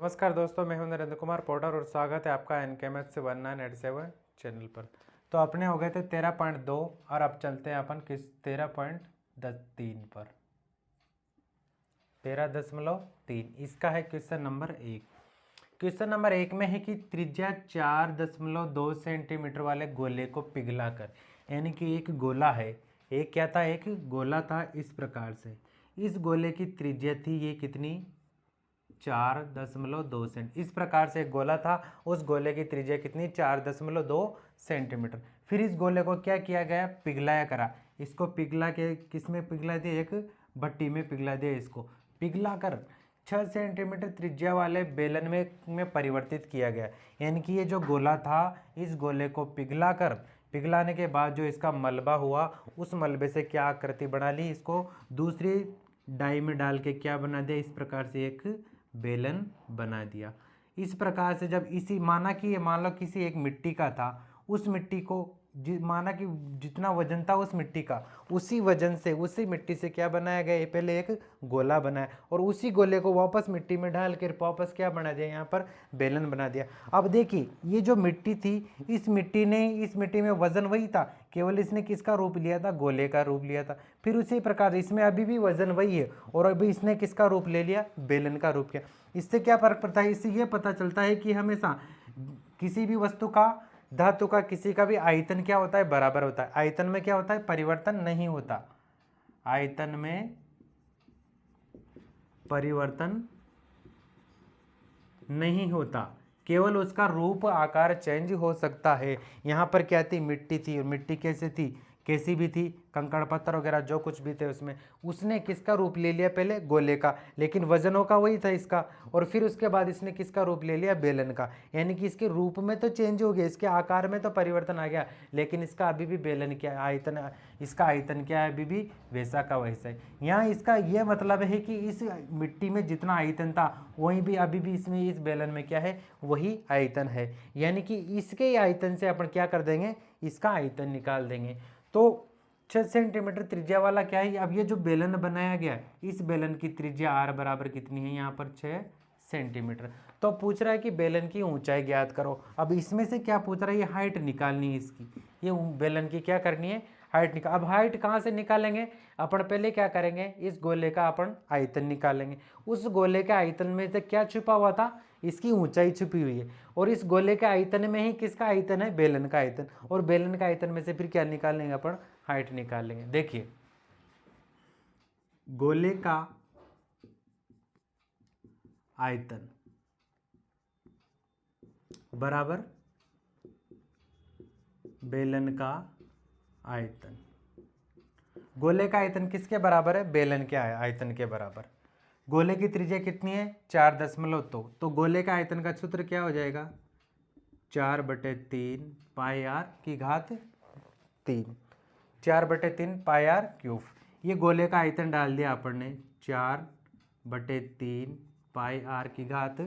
नमस्कार दोस्तों, मैं हूं नरेंद्र कुमार पोर्टर और स्वागत है आपका एनकेएमएच 1987 चैनल पर। तो अपने हो गए थे 13.2 और अब चलते हैं अपन किस 13.3 पर। 13.3 इसका है क्वेश्चन नंबर 1। क्वेश्चन नंबर 1 में है कि त्रिज्या 4.2 सेंटीमीटर वाले गोले को पिघलाकर, यानी कि एक गोला है, एक क्या था, एक गोला था इस प्रकार से। इस गोले की त्रिज्या थी ये कितनी, 4.2 सेंट। इस प्रकार से एक गोला था, उस गोले की त्रिज्या कितनी, 4.2 सेंटीमीटर। फिर इस गोले को क्या किया गया, पिघलाया करा। इसको पिघला के किस में पिघला दिया, एक भट्टी में पिघला दिया। इसको पिघला कर 6 सेंटीमीटर त्रिज्या वाले बेलन में परिवर्तित किया गया। यानी कि ये जो गोला था, इस गोले को पिघलाने के बाद जो इसका मलबा हुआ, उस मलबे से क्या आकृति बना ली, इसको दूसरी डाई में डाल के क्या बना दिया, इस प्रकार से एक बेलन बना दिया। इस प्रकार से जब इसी मान लो किसी एक मिट्टी का था, उस मिट्टी को माना कि जितना वजन था उस मिट्टी का, उसी वजन से उसी मिट्टी से क्या बनाया गया, ये पहले एक गोला बनाया और उसी गोले को वापस मिट्टी में डाल कर वापस क्या बना दिया, यहाँ पर बेलन बना दिया। अब देखिए ये जो मिट्टी थी, इस मिट्टी में वजन वही था, केवल इसने किसका रूप लिया था, गोले का रूप लिया था। फिर उसी प्रकार इसमें अभी भी वजन वही है और अभी इसने किसका रूप ले लिया, बेलन का रूप किया। इससे क्या फर्क पड़ता है, इससे ये पता चलता है कि हमेशा किसी भी वस्तु का, धातु का, किसी का भी आयतन क्या होता है, बराबर होता है। आयतन में क्या होता है, परिवर्तन नहीं होता। आयतन में परिवर्तन नहीं होता, केवल उसका रूप आकार चेंज हो सकता है। यहाँ पर क्या थी, मिट्टी थी, और मिट्टी कैसी भी थी, कंकड़ पत्थर वगैरह जो कुछ भी थे उसमें, उसने किसका रूप ले लिया, पहले गोले का, लेकिन वजनों का वही था इसका, और फिर उसके बाद इसने किसका रूप ले लिया, बेलन का। यानी कि इसके रूप में तो चेंज हो गया, इसके आकार में तो परिवर्तन आ गया, लेकिन इसका अभी भी बेलन क्या आयतन, इसका आयतन क्या है, अभी भी वैसा का वैसा है। यहाँ इसका यह मतलब है कि इस मिट्टी में जितना आयतन था वहीं भी अभी भी इसमें, इस बेलन में क्या है, वही आयतन है। यानी कि इसके आयतन से अपन क्या कर देंगे, इसका आयतन निकाल देंगे। तो 6 सेंटीमीटर त्रिज्या वाला क्या है, अब ये जो बेलन बनाया गया, इस बेलन की त्रिज्या r बराबर कितनी है, यहाँ पर 6 सेंटीमीटर। तो पूछ रहा है कि बेलन की ऊंचाई ज्ञात करो। अब इसमें से क्या पूछ रहा है, ये हाइट निकालनी है इसकी, ये बेलन की क्या करनी है, हाइट निकाल। अब हाइट कहाँ से निकालेंगे, अपन पहले क्या करेंगे, इस गोले का अपन आयतन निकालेंगे। उस गोले के आयतन में से क्या छुपा हुआ था, इसकी ऊंचाई छुपी हुई है, और इस गोले के आयतन में ही किसका आयतन है, बेलन का आयतन, और बेलन का आयतन में से फिर क्या निकाल लेंगे अपन, हाइट निकाल लेंगे। देखिए गोले का आयतन बराबर बेलन का आयतन। गोले का आयतन किसके बराबर है, बेलन के आयतन के बराबर। गोले की त्रिज्या कितनी है, 4.2। तो गोले का आयतन का सूत्र क्या हो जाएगा, 4/3 पाई r की घात 3, 4/3 पाई r क्यूब। ये गोले का आयतन डाल दिया अपन ने, 4/3 पाई r की घात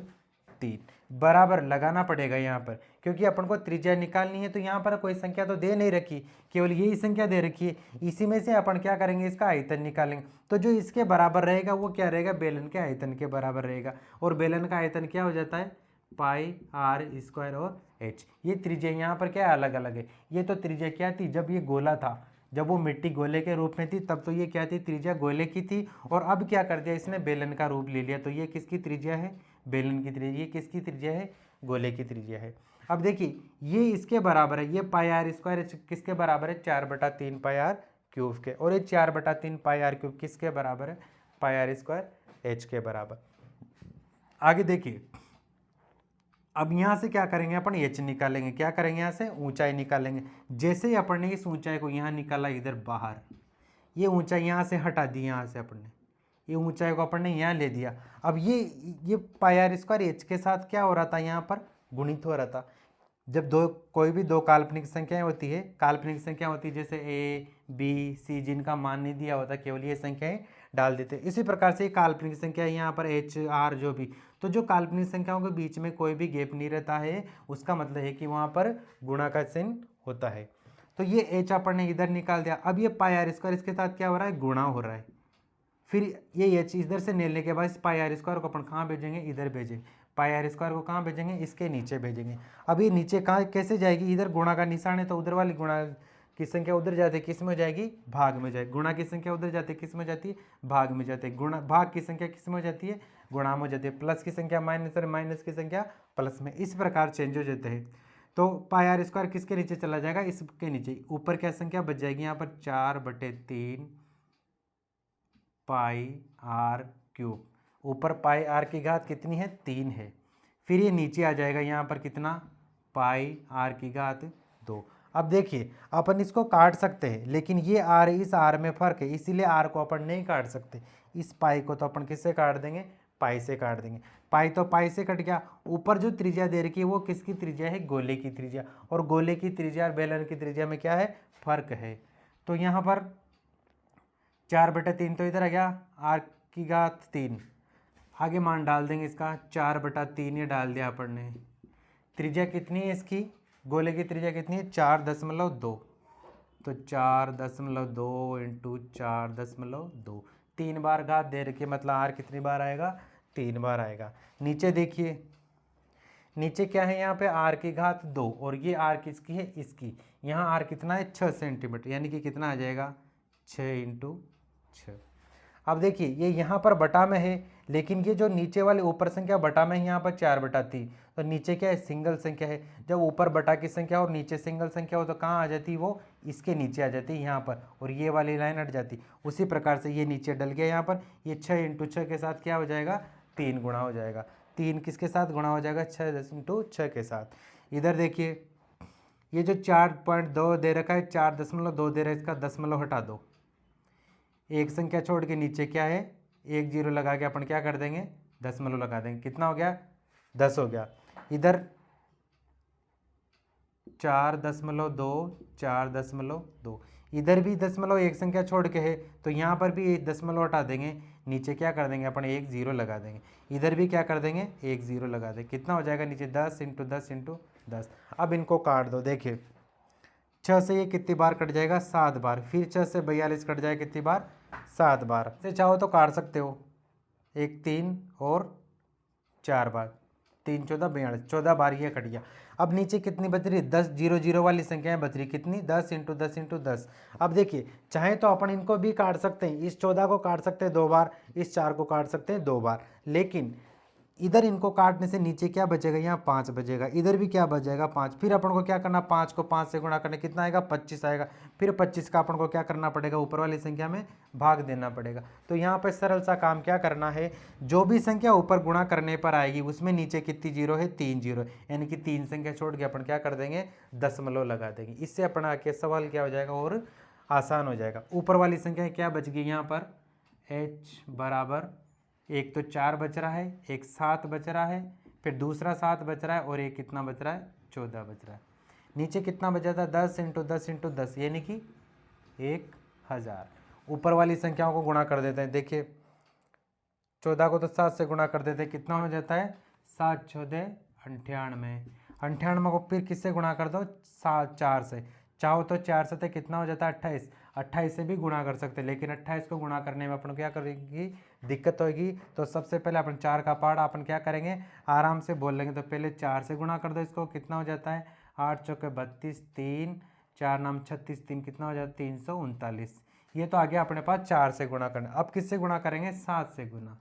3 बराबर लगाना पड़ेगा यहाँ पर, क्योंकि अपन को त्रिज्या निकालनी है। तो यहाँ पर कोई संख्या तो दे नहीं रखी, केवल यही संख्या दे रखी है, इसी में से अपन क्या करेंगे, इसका आयतन निकालेंगे। तो जो इसके बराबर रहेगा वो क्या रहेगा, बेलन के आयतन के बराबर रहेगा, और बेलन का आयतन क्या हो जाता है, पाई r² और h। ये त्रिज्या यहाँ पर क्या अलग अलग है। ये तो त्रिज्या क्या थी, जब ये गोला था, जब वो मिट्टी गोले के रूप में थी, तब तो ये क्या थी, त्रिज्या गोले की थी, और अब क्या कर दिया इसने, बेलन का रूप ले लिया। तो ये किसकी त्रिज्या है, बेलन की त्रिज्या। ये किसकी त्रिज्या है, गोले की त्रिज्या है। अब देखिए ये इसके बराबर है, ये पाई r² किसके बराबर है, 4/3 पाई r क्यूब के, और ये 4/3 पाई r क्यूब किसके बराबर है, पाई r² h के बराबर। आगे देखिए, अब यहाँ से क्या करेंगे अपन, h निकालेंगे। क्या करेंगे, यहाँ से ऊंचाई निकालेंगे। जैसे ही अपन ने इस ऊंचाई को यहाँ निकाला इधर बाहर, ये ऊंचाई यहाँ से हटा दी, यहाँ से अपन ने ये ऊंचाई को अपन ने यहाँ ले दिया। अब ये पाई r² h के साथ क्या हो रहा था, यहाँ पर गुणित हो रहा था। जब कोई भी दो काल्पनिक संख्याएं होती है, काल्पनिक संख्या होती है जैसे a b c, जिनका मान नहीं दिया होता, केवल ये संख्याएं डाल देते। इसी प्रकार से काल्पनिक संख्या यहाँ पर h r जो भी, तो जो काल्पनिक संख्याओं के बीच में कोई भी गैप नहीं रहता है, उसका मतलब है कि वहाँ पर गुणा का चिन्ह होता है। तो ये h अपन ने इधर निकाल दिया। अब ये पाई r² इसके साथ क्या हो रहा है, गुणा हो रहा है। फिर ये h इधर से लेने के बाद इस पाई r² को अपन कहाँ भेजेंगे, इधर भेजेंगे। पाई आर स्क्वायर को कहाँ भेजेंगे, इसके नीचे भेजेंगे। अब ये नीचे कहाँ कैसे जाएगी, इधर गुणा का निशान है तो उधर वाली गुणा की संख्या उधर जाती है, किस में हो जाएगी, भाग में जाएगी। गुणा की संख्या उधर जाती है, किस में जाती है, भाग में जाती है। गुणा भाग की संख्या किस में हो जाती है, गुणा में हो जाती है। प्लस की संख्या माइनस और माइनस की संख्या प्लस में, इस प्रकार चेंज हो जाते हैं। तो पाई आर स्क्वायर किसके नीचे चला जाएगा, इसके नीचे। ऊपर क्या संख्या बच जाएगी यहाँ पर 4/3 पाई आर क्यूब। ऊपर पाई आर की घात कितनी है, 3 है। फिर ये नीचे आ जाएगा यहाँ पर कितना, पाई आर की घात 2। अब देखिए अपन इसको काट सकते हैं, लेकिन ये आर इस आर में फर्क है, इसीलिए आर को अपन नहीं काट सकते। इस पाई को तो अपन किससे काट देंगे, पाई से काट देंगे। पाई तो पाई से कट गया। ऊपर जो त्रिज्या दे रखी है वो किसकी त्रिज्या है, गोले की त्रिज्या। और गोले की त्रिज्या और बेलन की त्रिज्या में क्या है, फर्क है। तो यहाँ पर 4/3 तो इधर आ गया, आर की घात 3। आगे मान डाल देंगे इसका, 4/3 ये डाल दिया अपन ने। त्रिज्या कितनी है इसकी, गोले की त्रिज्या कितनी है, 4.2। तो 4.2 इंटू 4.2, 3 बार घात दे रखी है, मतलब आर कितनी बार आएगा, 3 बार आएगा। नीचे देखिए, नीचे क्या है, यहाँ पे आर की घात 2 और ये आर किसकी है, इसकी। यहाँ आर कितना है, 6 सेंटीमीटर, यानी कि कितना आ जाएगा, 6 इंटू 6। अब देखिए ये यहाँ पर बटा में है, लेकिन ये जो नीचे वाले ऊपर संख्या बटा में है, यहाँ पर 4/3, तो नीचे क्या है, सिंगल संख्या है। जब ऊपर बटा की संख्या और नीचे सिंगल संख्या हो तो कहाँ आ जाती है, वो इसके नीचे आ जाती है यहाँ पर, और ये वाली लाइन हट जाती। उसी प्रकार से ये नीचे डल गया यहाँ पर, ये 6 इंटू 6 के साथ क्या हो जाएगा, 3 गुणा हो जाएगा। 3 किसके साथ गुणा हो जाएगा, 6 इंटू 6 के साथ। इधर देखिए ये जो 4.2 दे रखा है, 4.2 दे रहा है, इसका दशमलव हटा दो। एक संख्या छोड़ के नीचे क्या है, 1 0 लगा के अपन क्या कर देंगे, दशमलव लगा देंगे। कितना हो गया, 10 हो गया। इधर 4.2, 4.2, इधर भी दशमलव एक संख्या छोड़ के है, तो यहाँ पर भी एक दशमलव हटा देंगे। नीचे क्या कर देंगे अपन, 1 0 लगा देंगे। इधर भी क्या कर देंगे, 1 0 लगा देंगे। कितना हो जाएगा नीचे, 10 इंटू 10 इंटू 10। अब इनको काट दो। देखिए 6 से ये कितनी बार कट जाएगा, 7 बार। फिर 6 से 42 कट जाएगा कितनी बार, 7 बार। से चाहो तो काट सकते हो, 1 3 और 4 बार, 3 14 42, 14 बार ये कट गया। अब नीचे कितनी बच रही, 10 0 0 वाली संख्याएं बच रही, कितनी, 10 इंटू 10 इंटू 10। अब देखिए चाहे तो अपन इनको भी काट सकते हैं, इस 14 को काट सकते हैं 2 बार, इस 4 को काट सकते हैं 2 बार, लेकिन इधर इनको काटने से नीचे क्या बचेगा, यहाँ 5 बचेगा। इधर भी क्या बच जाएगा, 5। फिर अपन को क्या करना, 5 को 5 से गुणा करने कितना आएगा, 25 आएगा। फिर 25 का अपन को क्या करना पड़ेगा, ऊपर वाली संख्या में भाग देना पड़ेगा। तो यहाँ पर सरल सा काम क्या करना है, जो भी संख्या ऊपर गुणा करने पर आएगी उसमें नीचे कितनी जीरो है, 3 जीरो, यानी कि 3 संख्या छोड़ के अपन क्या कर देंगे, दशमलव लगा देंगे। इससे अपना के सवाल क्या हो जाएगा, और आसान हो जाएगा। ऊपर वाली संख्या क्या बच गई यहाँ पर, h बराबर, एक तो 4 बच रहा है, एक 7 बच रहा है, फिर दूसरा 7 बच रहा है, और एक कितना बच रहा है, 14 बच रहा है। नीचे कितना बचा था, 10 इंटू 10 इंटू 10, यानी कि 1000। ऊपर वाली संख्याओं को गुणा कर देते हैं। देखिए 14 को तो 7 से गुणा कर देते हैं, कितना हो जाता है, 7 14 98। 98 को फिर किससे गुणा कर दो, 4 से। चाहो तो 4 से कितना हो जाता है, 28। 28 से भी गुणा कर सकते हैं, लेकिन 28 को गुणा करने में अपन क्या करेंगे, दिक्कत होगी। तो सबसे पहले अपन 4 का पार्ट अपन क्या करेंगे, आराम से बोल लेंगे। तो पहले 4 से गुणा कर दो इसको, कितना हो जाता है, 8 चौके 32, 3 4 नाम 36, 3 कितना हो जाता है, 339। ये तो आ गया अपने पास 4 से गुणा करना। अब किससे गुणा करेंगे, 7 से गुणा।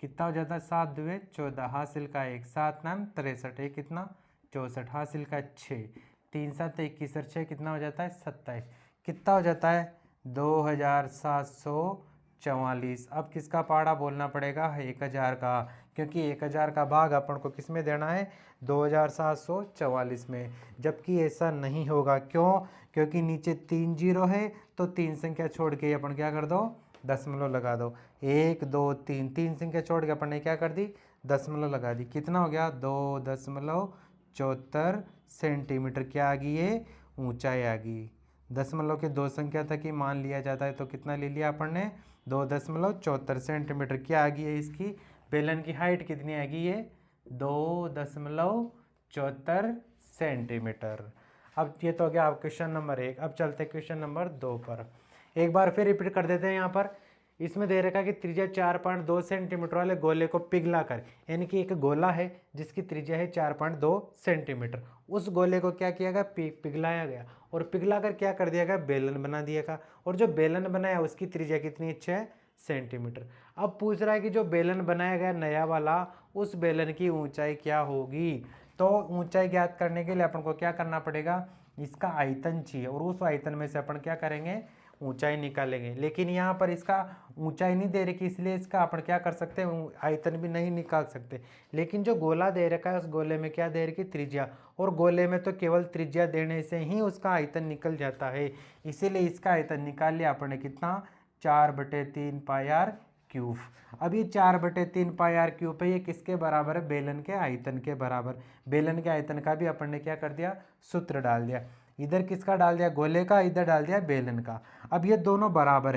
कितना हो जाता है, 7 2 14, हासिल का 1, 7 नाम 63, एक कितना 64, हासिल का 6, 3 7 21 और 6 कितना हो जाता है, 27। कितना हो जाता है, 2744। अब किसका पहाड़ा बोलना पड़ेगा, 1000 का, क्योंकि 1000 का भाग अपन को किस में देना है, 2744 में। जबकि ऐसा नहीं होगा, क्यों, क्योंकि नीचे 3 जीरो है, तो 3 संख्या छोड़ के अपन क्या कर दो, दशमलव लगा दो। 1 2 3, 3 संख्या छोड़ के अपन ने क्या कर दी, दशमलव लगा दी। कितना हो गया, 2.74 सेंटीमीटर क्या आ गई, ये ऊंचाई आ गई। दशमलव के 2 संख्या तक ही मान लिया जाता है, तो कितना ले लिया अपन ने, 2.74 सेंटीमीटर क्या आ गई है इसकी। बेलन की हाइट कितनी आ गई है, 2.74 सेंटीमीटर। अब ये तो हो गया आप क्वेश्चन नंबर 1। अब चलते क्वेश्चन नंबर 2 पर। एक बार फिर रिपीट कर देते हैं यहाँ पर इसमें दे रखा कि त्रिज्या 4.2 सेंटीमीटर वाले गोले को पिघलाकर, यानी कि एक गोला है जिसकी त्रिज्या है 4.2 सेंटीमीटर, उस गोले को क्या किया गया, पिघलाया गया, और पिघलाकर क्या कर दिया गया, बेलन बना दिया गया, और जो बेलन बनाया उसकी त्रिज्या कितनी है, 6 सेंटीमीटर। अब पूछ रहा है कि जो बेलन बनाया गया नया वाला, उस बेलन की ऊंचाई क्या होगी। तो ऊंचाई ज्ञात करने के लिए अपन को क्या करना पड़ेगा, इसका आयतन चाहिए, और उस आयतन में से अपन क्या करेंगे, ऊंचाई निकालेंगे। लेकिन यहाँ पर इसका ऊंचाई नहीं दे रखी, इसलिए इसका अपन क्या कर सकते हैं, आयतन भी नहीं निकाल सकते। लेकिन जो गोला दे रखा है उस गोले में क्या दे रखी, त्रिज्या, और गोले में तो केवल त्रिज्या देने से ही उसका आयतन निकल जाता है, इसीलिए इसका आयतन निकाल लिया अपन ने, कितना, 4/3 पाई आर क्यूब। अब ये 4/3 पाई आर क्यूब है, ये किसके बराबर है, बेलन के आयतन के बराबर। बेलन के आयतन का भी अपन ने क्या कर दिया, सूत्र डाल दिया। इधर किसका डाल दिया, गोले का, इधर डाल दिया बेलन का। अब ये दोनों बराबर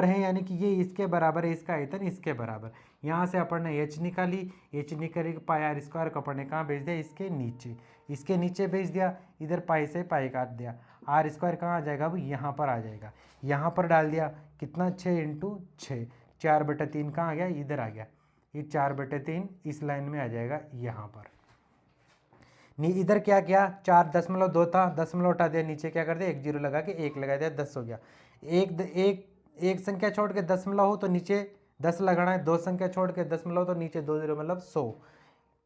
है, यानी कि ये इसके बराबर है, इसका आयतन इसके बराबर। यहाँ से अपन ने एच निकाली के पाई आर स्क्वायर को अपन ने कहाँ भेज दिया, इसके नीचे भेज दिया। इधर पाई से पाई काट दिया, आर स्क्वायर कहाँ आ जाएगा, अब यहाँ पर आ जाएगा, यहाँ पर डाल दिया, कितना, 6 × 6, 4/3 कहाँ आ गया, इधर आ गया, ये 4/3 इस लाइन में आ जाएगा यहाँ पर। नहीं, इधर क्या किया, 4.2 था, दशमलव हटा दिया, नीचे क्या कर दिया, 1 0 लगा के 1 लगा दिया, 10 हो गया। एक संख्या छोड़ के दशमलव हो तो नीचे 10 लगाना है, 2 संख्या छोड़ के दशमलव तो नीचे 2 0 मतलब 100,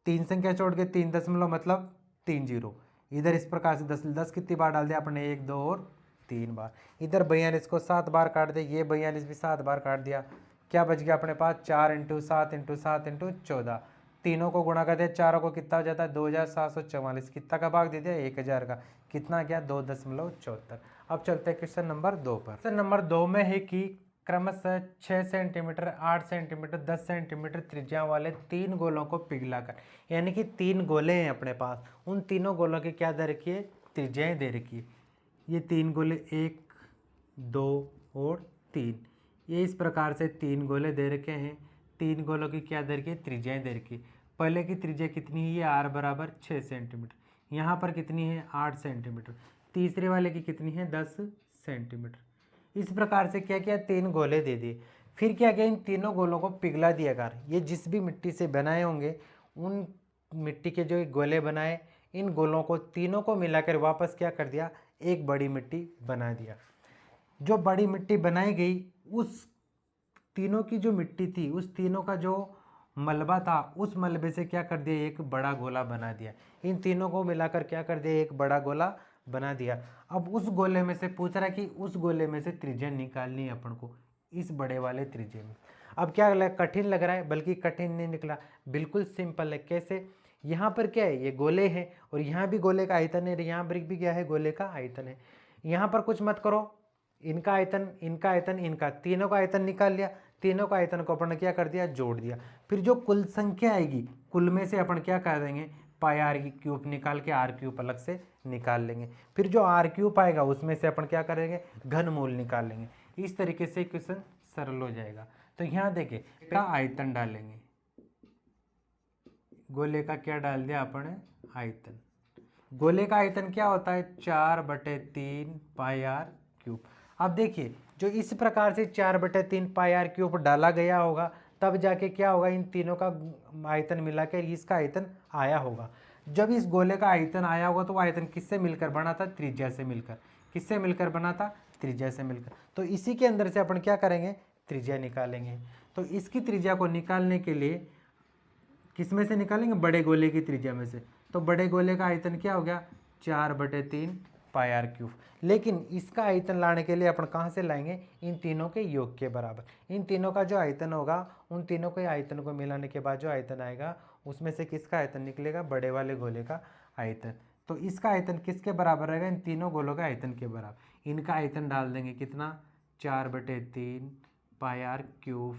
3 संख्या छोड़ के 3 दशमलव मतलब 3 0। इधर इस प्रकार से 10 कितनी बार डाल दिया अपने, 1 2 और 3 बार। इधर 42 को 7 बार काट दे, ये 42 भी 7 बार काट दिया, क्या बच गया अपने पास, 4 × 7 × 7 × 14, तीनों को गुणा कर दिया, चारों को कितना हो जाता है, 2744, कितना का भाग दे दिया, 1000 का, कितना गया, 2.74। अब चलते हैं क्वेश्चन नंबर 2 पर। क्वेश्चन नंबर 2 में है कि क्रमशः 6 सेंटीमीटर, 8 सेंटीमीटर, 10 सेंटीमीटर त्रिज्या वाले 3 गोलों को पिघलाकर, यानी कि 3 गोले हैं अपने पास, उन तीनों गोलों की क्या दे रखी है, त्रिज्याएं दे रखी है। ये 3 गोले 1 2 और 3, ये इस प्रकार से 3 गोले दे रखे हैं। 3 गोलों की क्या दे रखी है, त्रिज्याएं दे रखी है। पहले की त्रिज्या कितनी है, ये r बराबर 6 सेंटीमीटर, यहाँ पर कितनी है, 8 सेंटीमीटर, तीसरे वाले की कितनी है, 10 सेंटीमीटर। इस प्रकार से क्या किया, 3 गोले दे दिए। फिर क्या किया, इन तीनों गोलों को पिघला दिया कर। ये जिस भी मिट्टी से बनाए होंगे, उन मिट्टी के जो गोले बनाए, इन गोलों को तीनों को मिलाकर वापस क्या कर दिया, एक बड़ी मिट्टी बना दिया। जो बड़ी मिट्टी बनाई गई, उस तीनों की जो मिट्टी थी, उस तीनों का जो मलबा था, उस मलबे से क्या कर दिया, एक बड़ा गोला बना दिया। इन तीनों को मिलाकर क्या कर दिया, एक बड़ा गोला बना दिया। अब उस गोले में से पूछ रहा है कि उस गोले में से त्रिज्या निकालनी है अपन को, इस बड़े वाले त्रिज्या में। अब क्या कठिन लग रहा है, बल्कि कठिन नहीं निकला, बिल्कुल सिंपल है। कैसे, यहाँ पर क्या है, ये गोले हैं, और यहाँ भी गोले का आयतन है, यहाँ पर भी क्या है, गोले का आयतन है। यहाँ पर कुछ मत करो, इनका आयतन, इनका आयतन, इनका, तीनों का आयतन निकाल लिया। तीनों का आयतन को अपन ने क्या कर दिया, जोड़ दिया। फिर जो कुल संख्या आएगी, कुल में से अपन क्या कर देंगे, पाई आर क्यूब निकाल के आर क्यूब अलग से निकाल लेंगे। फिर जो आर क्यूब आएगा उसमें से अपन क्या करेंगे, घनमूल निकाल लेंगे। इस तरीके से क्वेश्चन सरल हो जाएगा। तो यहाँ देखिए, का आयतन डालेंगे, गोले का क्या डाल दिया अपन, आयतन। गोले का आयतन क्या होता है, 4/3 पाई आर क्यूब। अब देखिए, जो इस प्रकार से 4/3 पाई आर क्यूब डाला गया होगा, तब जाके क्या होगा, इन तीनों का आयतन मिला के इसका आयतन आया होगा। जब इस गोले का आयतन आया होगा तो आयतन किससे मिलकर बना था, त्रिज्या से मिलकर। किससे मिलकर बना था, त्रिज्या से मिलकर। तो इसी के अंदर से अपन क्या करेंगे, त्रिज्या निकालेंगे। तो इसकी त्रिज्या को निकालने के लिए किस में से निकालेंगे, बड़े गोले की त्रिज्या में से। तो बड़े गोले का आयतन क्या हो गया, 4/3 पाई आर क्यूब। लेकिन इसका आयतन लाने के लिए अपन कहाँ से लाएंगे, इन तीनों के योग के बराबर। इन तीनों का जो आयतन होगा, उन तीनों के आयतन को मिलाने के बाद जो आयतन आएगा, उसमें से किसका आयतन निकलेगा, बड़े वाले गोले का आयतन। तो इसका आयतन किसके बराबर रहेगा, इन तीनों गोलों का आयतन के बराबर। इनका आयतन डाल देंगे, कितना, 4/3 पाई आर क्यूब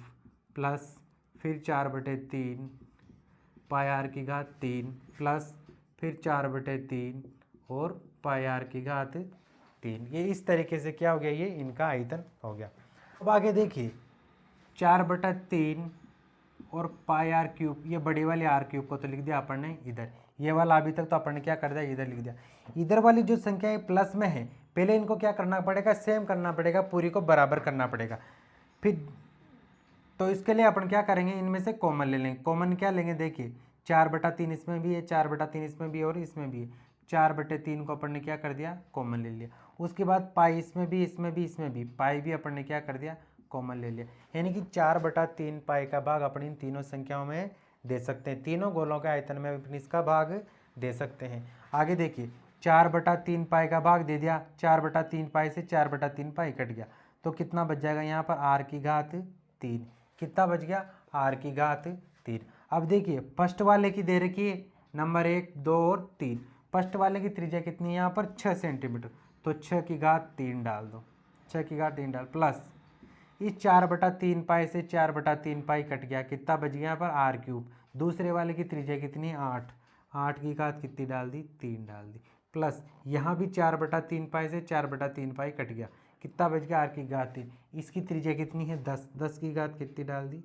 प्लस फिर 4/3 पाई आर की घात 3 प्लस फिर 4/3 और पाई आर की घात 3। ये इस तरीके से क्या हो गया, ये इनका आयतन हो गया। अब आगे देखिए, 4/3 और पाई आर क्यूब, ये बड़ी वाली आर क्यूब को तो लिख दिया अपन ने इधर, ये वाला अभी तक तो अपन ने क्या कर दिया, इधर लिख दिया। इधर वाली जो संख्या प्लस में है, पहले इनको क्या करना पड़ेगा, सेम करना पड़ेगा, पूरी को बराबर करना पड़ेगा। फिर तो इसके लिए अपन क्या करेंगे, इनमें से कॉमन ले लेंगे। कॉमन क्या लेंगे, देखिए 4/3 इसमें भी है, 4/3 इसमें भी है और इसमें भी है। 4/3 को अपन ने क्या कर दिया, कॉमन ले लिया। उसके बाद पाई इसमें भी, इसमें भी, इसमें भी, पाई भी अपन ने क्या कर दिया, कॉमन ले लिया। यानी कि 4/3 पाई का भाग अपन इन तीनों संख्याओं में दे सकते हैं। तीनों गोलों के आयतन में अपन इसका भाग दे सकते हैं। आगे देखिए 4/3 पाई का भाग दे दिया, 4/3 पाई से 4/3 पाई कट गया, तो कितना बच जाएगा यहाँ पर r की घात 3। कितना बच गया, r की घात 3। अब देखिए फर्स्ट वाले की दे रखी है नंबर 1, 2 और 3। फर्स्ट वाले की त्रिज्या कितनी है यहाँ पर 6 सेंटीमीटर, तो 6 की घात 3 डाल दो, 6 की घात 3 डाल, प्लस इस 4/3 पाई से 4/3 पाई कट गया, कितना बच गया यहाँ पर r3। दूसरे वाले की त्रिज्या कितनी है 8, 8 की घात कितनी डाल दी, 3 डाल दी, प्लस यहाँ भी 4/3 पाई से 4/3 पाई कट गया, कितना बच गया r की घात 3। इसकी त्रिज्या कितनी है 10, 10 की घात कितनी डाल दी,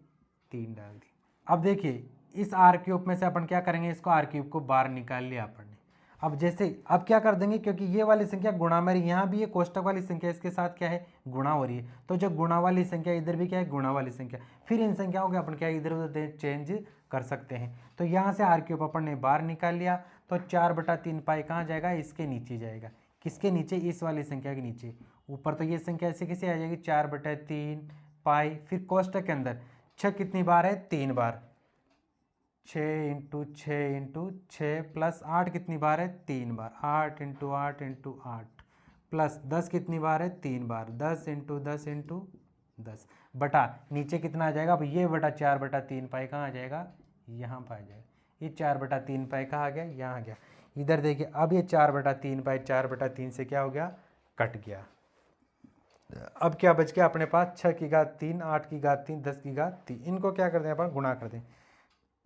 3 डाल दी। अब देखिए इस r³ में से अपन क्या करेंगे, इसको r³ को बाहर निकाल लिया अपन ने। अब जैसे अब क्या कर देंगे, क्योंकि ये वाली संख्या गुणा में यहाँ भी ये कोष्टक वाली संख्या इसके साथ क्या है, गुणा हो रही है, तो जो गुणा वाली संख्या इधर भी क्या है, गुणा वाली संख्या। फिर इन संख्याओं के अपन क्या इधर उधर चेंज कर सकते हैं। तो यहाँ से r³ अपन ने बाहर निकाल लिया, तो 4/3 पाई कहाँ जाएगा, इसके नीचे जाएगा। किसके नीचे, इस वाली संख्या के नीचे। ऊपर तो ये संख्या ऐसे कैसे आ जाएगी, 4/3 पाई, फिर कोष्टक के अंदर 6 कितनी बार है, 3 बार, 6 × 6 × 6 प्लस 8 कितनी बार है, 3 बार, 8 × 8 × 8 प्लस 10 कितनी बार है, 3 बार, 10 × 10 × 10 बटा नीचे कितना आ जाएगा, अब ये बटा 4/3 पाई कहाँ आ जाएगा, यहाँ पर आ जाएगा। ये 4/3 पाई कहाँ आ गया, यहाँ आ गया। इधर देखिए अब ये 4/3 पाई 4/3 से क्या हो गया, कट गया। अब क्या बच गया अपने पास, 6 की घात 3, 8 की घात 3, 10 की घात 3। इनको क्या कर दें अपन, गुणा कर दें।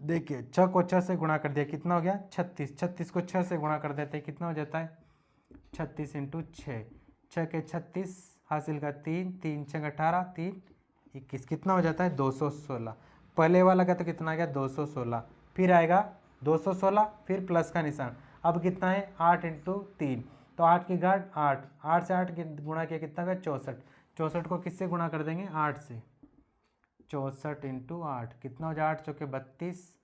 देखिए 6 को 6 से गुणा कर दिया, कितना हो गया 36। 36 को 6 से गुणा कर देते हैं, कितना हो जाता है 36 × 6, 6 के 36 हासिल का 3, 3 6 18, 3 21, कितना हो जाता है 216। पहले वाला का तो कितना आ गया 216, फिर आएगा 216, फिर प्लस का निशान। अब कितना है 8 × 3, तो 8 की घात 8, 8 से 8 गुणा किया कितना गया 64। 64 को किससे गुणा कर देंगे 8 से, 64 × 8 कितना हो जाए 8 चौके 32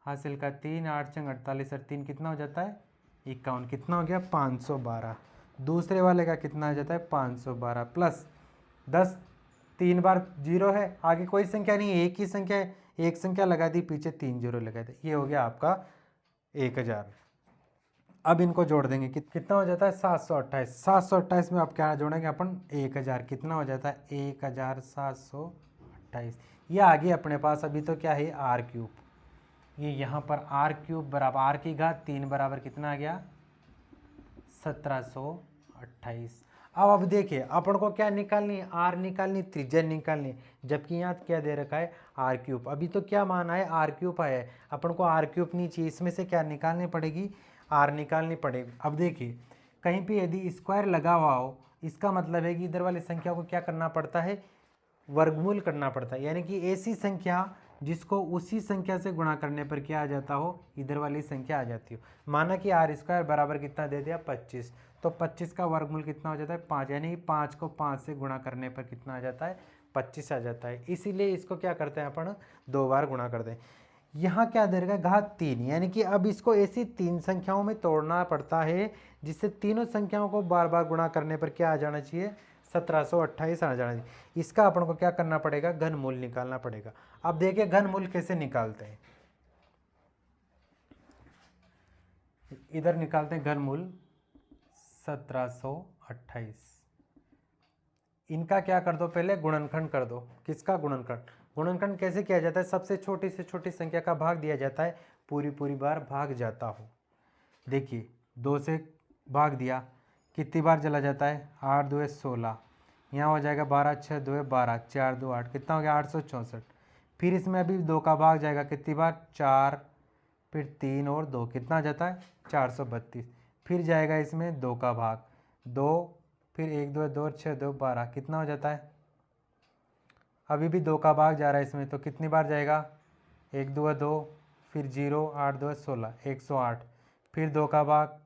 हासिल का 3, 8 छंग 48 और 3 कितना हो जाता है 51, कितना हो गया 512। दूसरे वाले का कितना आ जाता है 512 प्लस 10, 3 बार 0 है, आगे कोई संख्या नहीं है, एक ही संख्या है, एक संख्या लगा दी, पीछे 3 0 लगा दी, ये हो गया आपका 1000। अब इनको जोड़ देंगे, कितना हो जाता है 728। 728 में आप क्या जोड़ेंगे अपन 1000, कितना हो जाता है 1728। ये आ गया अपने पास। अभी तो क्या है r³, ये यहाँ पर r³ बराबर r की घात 3 बराबर कितना आ गया 1728। अब देखिए अपन को क्या निकालनी है, r निकालनी, त्रिज्या निकालनी, जबकि यहाँ क्या दे रखा है r³। अभी तो क्या माना है r³ आया है, अपन को r³ नहीं चाहिए, इसमें से क्या निकालनी पड़ेगी, r निकालनी पड़ेगी। अब देखिए कहीं पे यदि स्क्वायर लगा हुआ हो, इसका मतलब है कि इधर वाली संख्या को क्या करना पड़ता है, वर्गमूल करना पड़ता है। यानी कि ऐसी संख्या जिसको उसी संख्या से गुणा करने पर क्या आ जाता हो, इधर वाली संख्या आ जाती हो। माना कि r² बराबर कितना दे दिया 25, तो 25 का वर्गमूल कितना हो जाता है 5, यानी कि 5 को 5 से गुणा करने पर कितना आ जाता है 25 आ जाता है। इसीलिए इसको क्या करते हैं अपन 2 बार गुणा कर दें। यहाँ क्या दे रखा है घात 3, यानी कि अब इसको ऐसी 3 संख्याओं में तोड़ना पड़ता है जिससे तीनों संख्याओं को बार बार गुणा करने पर क्या आ जाना चाहिए 1728 आ जाना चाहिए। इसका अपन को क्या करना पड़ेगा, घनमूल निकालना पड़ेगा। अब देखिए घनमूल कैसे निकालते हैं, इधर निकालते हैं घनमूल 1728। इनका क्या कर दो, पहले गुणनखंड कर दो। किसका गुणनखंड, गुणनखंड कैसे किया जाता है, सबसे छोटी से छोटी संख्या का भाग दिया जाता है, पूरी बार भाग जाता हो। देखिए 2 से भाग दिया, कितनी बार चला जाता है 8 2 16, यहाँ हो जाएगा 12 6 2 12, 4 2 8, कितना हो गया 864। फिर इसमें अभी 2 का भाग जाएगा कितनी बार 4, फिर 3 और 2 कितना आ जाता है 432। फिर जाएगा इसमें 2 का भाग 2, फिर 1 2 2 6 2 12, कितना हो जाता है, अभी भी 2 का भाग जा रहा है इसमें, तो कितनी बार जाएगा 1 2 2, फिर 0 8 2 16 108, फिर 2 का भाग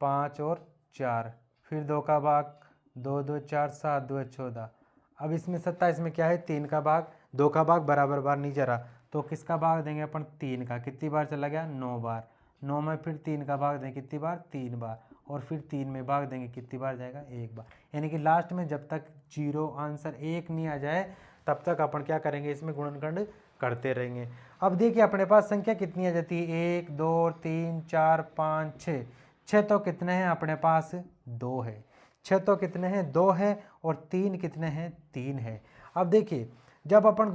5 और 4, फिर 2 का भाग 2 2 4 7 2 14। अब इसमें 27 में क्या है 3 का भाग 2 का भाग बराबर बार नहीं जा रहा, तो किसका भाग देंगे अपन 3 का, कितनी बार चला गया 9 बार, 9 में फिर 3 का भाग देंगे कितनी बार 3 बार, और फिर 3 में भाग देंगे कितनी बार जाएगा 1 बार। यानी कि लास्ट में जब तक 0 आंसर 1 नहीं आ जाए तब तक अपन क्या करेंगे, इसमें गुणनखंड करते रहेंगे। अब देखिए अपने पास संख्या कितनी आ जाती है, 1 2 3 4 5 6, 6 तो कितने हैं अपने पास 2 है, 6 तो कितने हैं 2 है, और 3 कितने हैं 3 है। अब देखिए जब अपन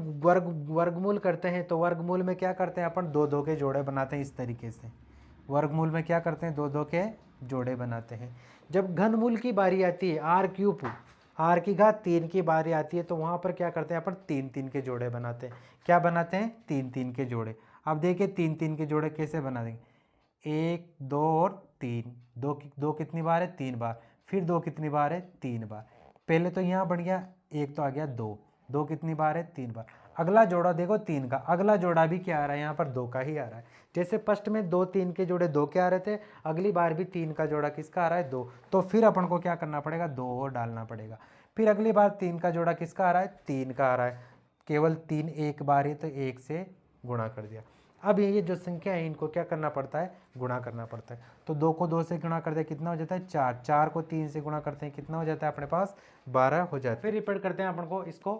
वर्गमूल करते हैं तो वर्गमूल में क्या करते हैं अपन 2 2 के जोड़े बनाते हैं, इस तरीके से वर्गमूल में क्या करते हैं 2 2 के जोड़े बनाते हैं। जब घनमूल की बारी आती है r की घात 3 की बारी आती है तो वहाँ पर क्या करते हैं अपन 3 3 के जोड़े बनाते हैं। क्या बनाते हैं 3 3 के जोड़े। अब देखिए 3 3 के जोड़े कैसे बना देंगे, 1 2 और 3, 2 कितनी बार है 3 बार, फिर 2 कितनी बार है 3 बार। पहले तो यहाँ बन गया 1 तो आ गया 2, 2 कितनी बार है 3 बार। अगला जोड़ा देखो 3 का, अगला जोड़ा भी क्या आ रहा है यहाँ पर 2 का ही आ रहा है। जैसे फर्स्ट में 2 3 के जोड़े 2 के आ रहे थे, अगली बार भी 3 का जोड़ा किसका आ रहा है 2, तो फिर अपन को क्या करना पड़ेगा 2 और डालना पड़ेगा। फिर अगली बार 3 का जोड़ा किसका आ रहा है 3 का आ रहा है, केवल 3 एक बार ही तो 1 से गुणा कर दिया। अब ये जो संख्या है इनको क्या करना पड़ता है गुणा करना पड़ता है। तो 2 को 2 से गुणा कर दिया कितना हो जाता है 4, 4 को 3 से गुणा करते हैं कितना हो जाता है अपने पास 12 हो जाता है। फिर रिपीट करते हैं अपन को इसको।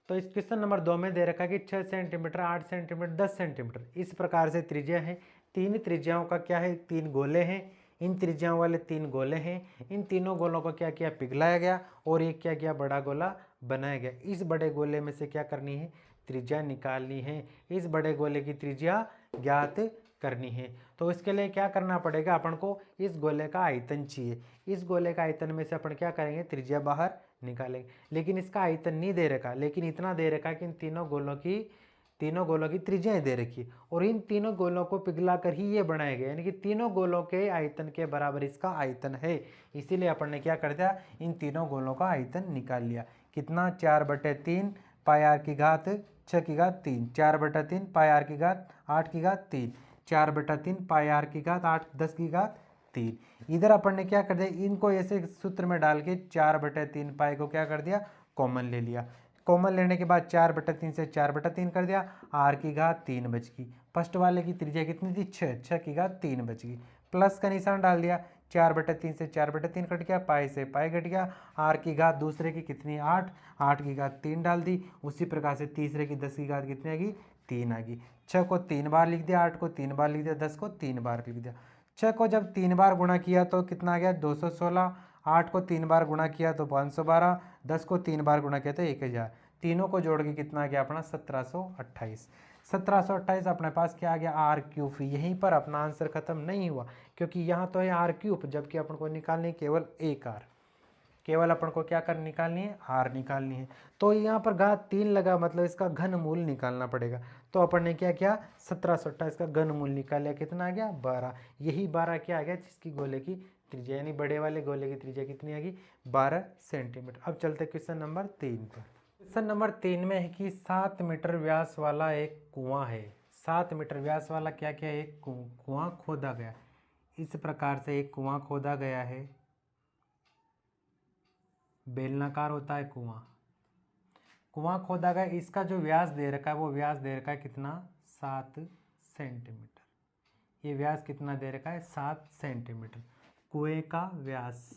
तो इस क्वेश्चन नंबर 2 में दे रखा है कि 6 सेंटीमीटर 8 सेंटीमीटर 10 सेंटीमीटर इस प्रकार से त्रिज्या है। 3 त्रिज्याओं का क्या है 3 गोले हैं, इन त्रिज्याओं वाले 3 गोले हैं, इन तीनों गोलों को क्या किया पिघलाया गया और एक क्या किया बड़ा गोला बनाया गया। इस बड़े गोले में से क्या करनी है त्रिज्या निकालनी है, इस बड़े गोले की त्रिज्या ज्ञात करनी है। तो इसके लिए क्या करना पड़ेगा अपन को, इस गोले का आयतन चाहिए, इस गोले का आयतन में से अपन क्या करेंगे त्रिज्या बाहर निकालेंगे। लेकिन इसका आयतन नहीं दे रखा, लेकिन इतना दे रखा कि इन तीनों गोलों की त्रिज्याएं दे रखी और इन तीनों गोलों को पिघला कर ही ये बनाए गए, यानी कि तीनों गोलों के आयतन के बराबर इसका आयतन है। इसीलिए अपन ने क्या कर दिया इन तीनों गोलों का आयतन निकाल लिया। कितना 4/3 पाई r की घात 6 की घात 3, 4/3 पाई r की घात 8 की घात 3, 4/3 पाई r की घात 8 10 की घात 3। इधर अपन ने क्या कर दिया इनको ऐसे सूत्र में डाल के 4/3 पाई को क्या कर दिया कॉमन ले लिया। कॉमन लेने के बाद 4/3 से 4/3 कर दिया, r की घात 3 बच गई। फर्स्ट वाले की त्रिज्या कितनी थी 6, 6 की घात 3 बच गई। प्लस का निशान डाल दिया, 4/3 से 4/3 कट गया, पाई से पाई कट गया, r की घात दूसरे की कितनी 8, 8 की घात 3 डाल दी। उसी प्रकार से तीसरे की 10 की घात कितनी आ गई 3 आ गई। 6 को 3 बार लिख दिया, 8 को 3 बार लिख दिया, 10 को 3 बार लिख दिया। 6 को जब 3 बार गुणा किया तो कितना आ गया 216, 8 को 3 बार गुणा किया तो 512, 10 को 3 बार गुणा किया तो 1000। तीनों को जोड़ के कितना आ गया अपना 1728। 1728 अपने पास क्या आ गया r3। यहीं पर अपना आंसर खत्म नहीं हुआ, क्योंकि यहाँ तो है r3 जबकि अपन को निकालनी केवल एक r, केवल अपन को क्या कर निकालनी है r निकालनी है। तो यहाँ पर घात 3 लगा, मतलब इसका घनमूल निकालना पड़ेगा। तो अपन ने क्या किया 1728 का घनमूल निकाल लिया, कितना आ गया 12। यही 12 क्या आ गया जिसकी गोले की त्रिज्या, यानी बड़े वाले गोले की त्रिज्या कितनी आ गई 12 सेंटीमीटर। अब चलते क्वेश्चन नंबर 3 पर। क्वेश्चन नंबर 3 में है कि 7 मीटर व्यास वाला एक कुआं है। 7 मीटर व्यास वाला क्या क्या है एक कुआं खोदा गया। इस प्रकार से एक कुआं खोदा गया है, बेलनाकार होता है कुआं खोदा गया। इसका जो व्यास दे रखा है वो व्यास दे रखा है कितना 7 सेंटीमीटर। ये व्यास कितना दे रखा है 7 सेंटीमीटर। कुएं का व्यास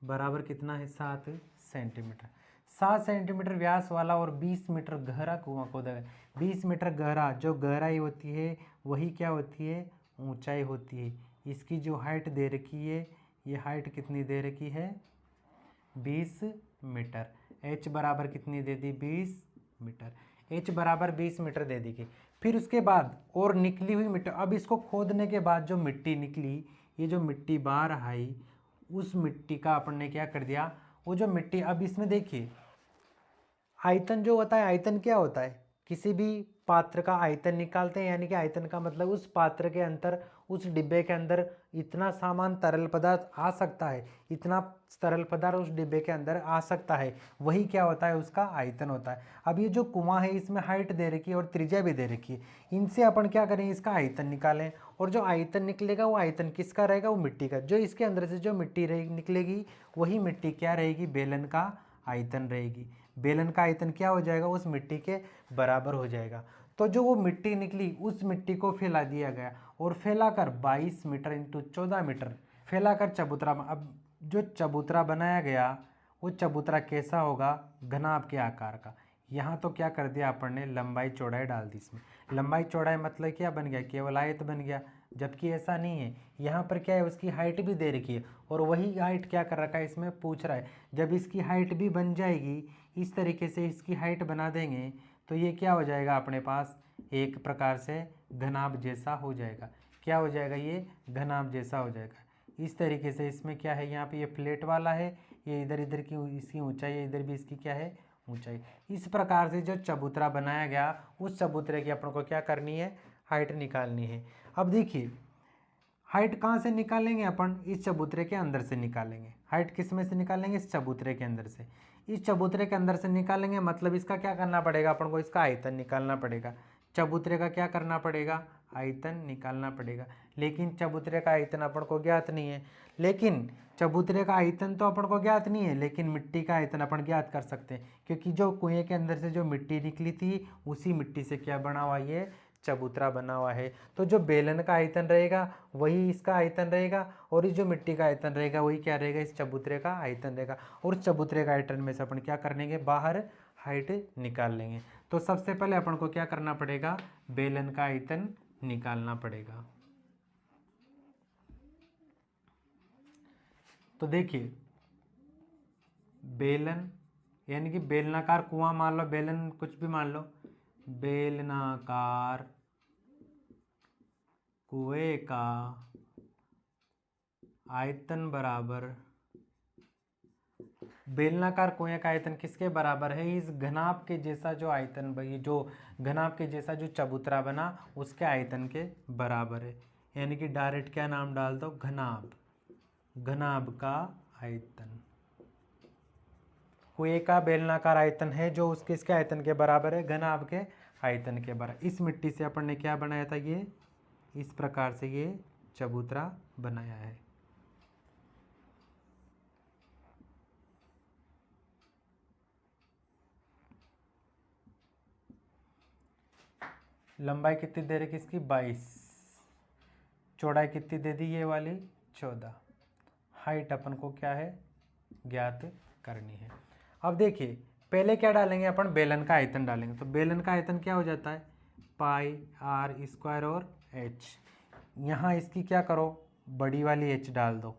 बराबर कितना है 7 सेंटीमीटर। 7 सेंटीमीटर व्यास वाला और 20 मीटर गहरा कुआं खोदा गया। 20 मीटर गहरा, जो गहराई होती है वही क्या होती है ऊंचाई होती है। इसकी जो हाइट दे रखी है, ये हाइट कितनी दे रखी है 20 मीटर। h बराबर कितनी दे दी 20 मीटर। h बराबर 20 मीटर दे दी गई। फिर उसके बाद और निकली हुई मिट्टी, अब इसको खोदने के बाद जो मिट्टी निकली, ये जो मिट्टी बाहर आई, उस मिट्टी का अपन ने क्या कर दिया वो जो मिट्टी, अब इसमें देखिए आयतन जो होता है, आयतन क्या होता है किसी भी पात्र का आयतन निकालते हैं, यानी कि आयतन का मतलब उस पात्र के अंदर, उस डिब्बे के अंदर इतना सामान तरल पदार्थ आ सकता है, इतना तरल पदार्थ उस डिब्बे के अंदर आ सकता है, वही क्या होता है उसका आयतन होता है। अब ये जो कुआं है इसमें हाइट दे रखी है और त्रिज्या भी दे रखी है, इनसे अपन क्या करेंगे इसका आयतन निकालें। और जो आयतन निकलेगा वो आयतन किसका रहेगा वो मिट्टी का। जो इसके अंदर से जो मिट्टी निकलेगी वही मिट्टी क्या रहेगी बेलन का आयतन रहेगी। बेलन का आयतन क्या हो जाएगा, उस मिट्टी के बराबर हो जाएगा। तो जो वो मिट्टी निकली उस मिट्टी को फैला दिया गया और फैलाकर 22 मीटर इंटू 14 मीटर फैलाकर चबूतरा, अब जो चबूतरा बनाया गया वो चबूतरा कैसा होगा, घनाभ के आकार का। यहाँ तो क्या कर दिया अपन ने, लंबाई चौड़ाई डाल दी इसमें। लंबाई चौड़ाई मतलब क्या बन गया, केवल आयत बन गया, जबकि ऐसा नहीं है। यहाँ पर क्या है, उसकी हाइट भी दे रखी है और वही हाइट क्या कर रखा है इसमें पूछ रहा है। जब इसकी हाइट भी बन जाएगी, इस तरीके से इसकी हाइट बना देंगे तो ये क्या हो जाएगा अपने पास, एक प्रकार से घनाभ जैसा हो जाएगा। क्या हो जाएगा, ये घनाभ जैसा हो जाएगा। इस तरीके से इसमें क्या है, यहाँ पे ये फ्लैट वाला है, ये इधर इधर की इसकी ऊंचाई है, इधर भी इसकी क्या है ऊंचाई। इस प्रकार से जो चबूतरा बनाया गया उस चबूतरे की अपन को क्या करनी है, हाइट निकालनी है। अब देखिए हाइट कहाँ से निकालेंगे अपन, इस चबूतरे के अंदर से निकालेंगे। हाइट किस में से निकालेंगे, इस चबूतरे के अंदर से। इस चबूतरे के अंदर से निकालेंगे मतलब इसका क्या करना पड़ेगा अपन को, इसका आयतन निकालना पड़ेगा। चबूतरे का क्या करना पड़ेगा, आयतन निकालना पड़ेगा। लेकिन चबूतरे का आयतन अपन को ज्ञात नहीं है। लेकिन चबूतरे का आयतन तो अपन को ज्ञात नहीं है, लेकिन मिट्टी का आयतन अपन ज्ञात कर सकते हैं, क्योंकि जो कुएं के अंदर से जो मिट्टी निकली थी उसी मिट्टी से क्या बना हुआ, ये चबूतरा बना हुआ है। तो जो बेलन का आयतन रहेगा वही इसका आयतन रहेगा और इस जो मिट्टी का आयतन रहेगा वही क्या रहेगा, इस चबूतरे का आयतन रहेगा। और उस चबूतरे का आयतन में से अपन क्या कर लेंगे, बाहर हाइट निकाल लेंगे। तो सबसे पहले अपन को क्या करना पड़ेगा, बेलन का आयतन निकालना पड़ेगा। तो देखिए बेलन यानी कि बेलनाकार कुआं मान लो, बेलन कुछ भी मान लो, बेलनाकार कुएं का आयतन बराबर, बेलनाकार कुएं का आयतन किसके बराबर है, इस घनाभ के जैसा जो आयतन भाई, जो घनाभ के जैसा जो चबूतरा बना उसके आयतन के बराबर है। यानी कि डायरेक्ट क्या नाम डाल दो, घनाभ, घनाभ का आयतन। कुएं का बेलनाकार आयतन है जो उसके इसके आयतन के बराबर है, घनाभ के आयतन के बराबर। इस मिट्टी से अपन ने क्या बनाया था, ये इस प्रकार से ये चबूतरा बनाया है। लंबाई कितनी दे रखी इसकी, 22। चौड़ाई कितनी दे दी, ये वाली 14। हाइट अपन को क्या है, ज्ञात करनी है। अब देखिए पहले क्या डालेंगे अपन, बेलन का आयतन डालेंगे। तो बेलन का आयतन क्या हो जाता है, पाई आर स्क्वायर और एच। यहाँ इसकी क्या करो, बड़ी वाली एच डाल दो,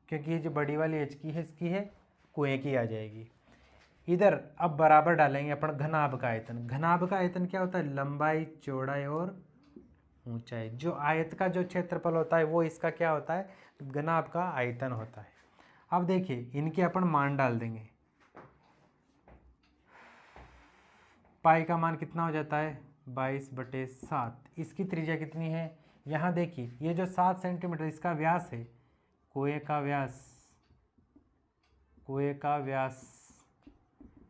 क्योंकि ये जो बड़ी वाली एच की है इसकी है कुएं की आ जाएगी। इधर अब बराबर डालेंगे अपन घनाभ का आयतन। घनाभ का आयतन क्या होता है, लंबाई चौड़ाई और ऊंचाई। जो आयत का जो क्षेत्रफल होता है वो इसका क्या होता है, घनाभ का आयतन होता है। अब देखिए इनके अपन मान डाल देंगे। पाई का मान कितना हो जाता है, 22/7। इसकी त्रिज्या कितनी है, यहाँ देखिए ये जो 7 सेंटीमीटर इसका व्यास है, कुएं का व्यास, कुएं का व्यास,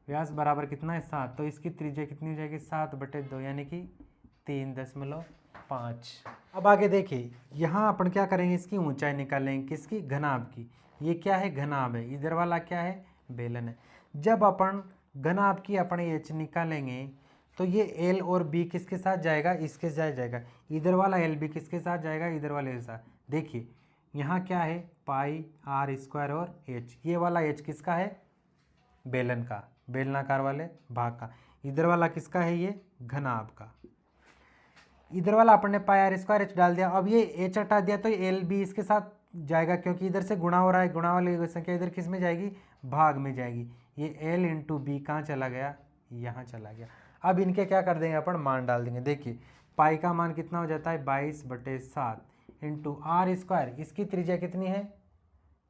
व्यास बराबर कितना है 7। तो इसकी त्रिज्या कितनी हो जाएगी, 7/2 यानी कि 3.5। अब आगे देखिए यहाँ अपन क्या करेंगे, इसकी ऊंचाई निकालेंगे, किसकी, घनाभ की। ये क्या है, घनाभ है, इधर वाला क्या है, बेलन है। जब अपन घनाभ की अपन एच निकालेंगे तो ये एल और बी किसके साथ जाएगा, इसके साथ जाएगा। इधर वाला एल बी किसके साथ जाएगा, इधर वाले के साथ। देखिए यहाँ क्या है, पाई आर स्क्वायर और एच। ये वाला एच किसका है, बेलन का, बेलनाकार वाले भाग का। इधर वाला किसका है, ये घनाभ का। इधर वाला अपन ने पाई आर स्क्वायर एच डाल दिया। अब ये एच हटा दिया तो एल बी इसके साथ जाएगा, क्योंकि इधर से गुणा हो रहा है, गुणा वाली संख्या इधर किस में जाएगी, भाग में जाएगी। ये एल इंटू बी कहाँ चला गया, यहाँ चला गया। अब इनके क्या कर देंगे अपन, मान डाल देंगे। देखिए पाई का मान कितना हो जाता है, 22/7 इंटू आर स्क्वायर, इसकी त्रिज्या कितनी है,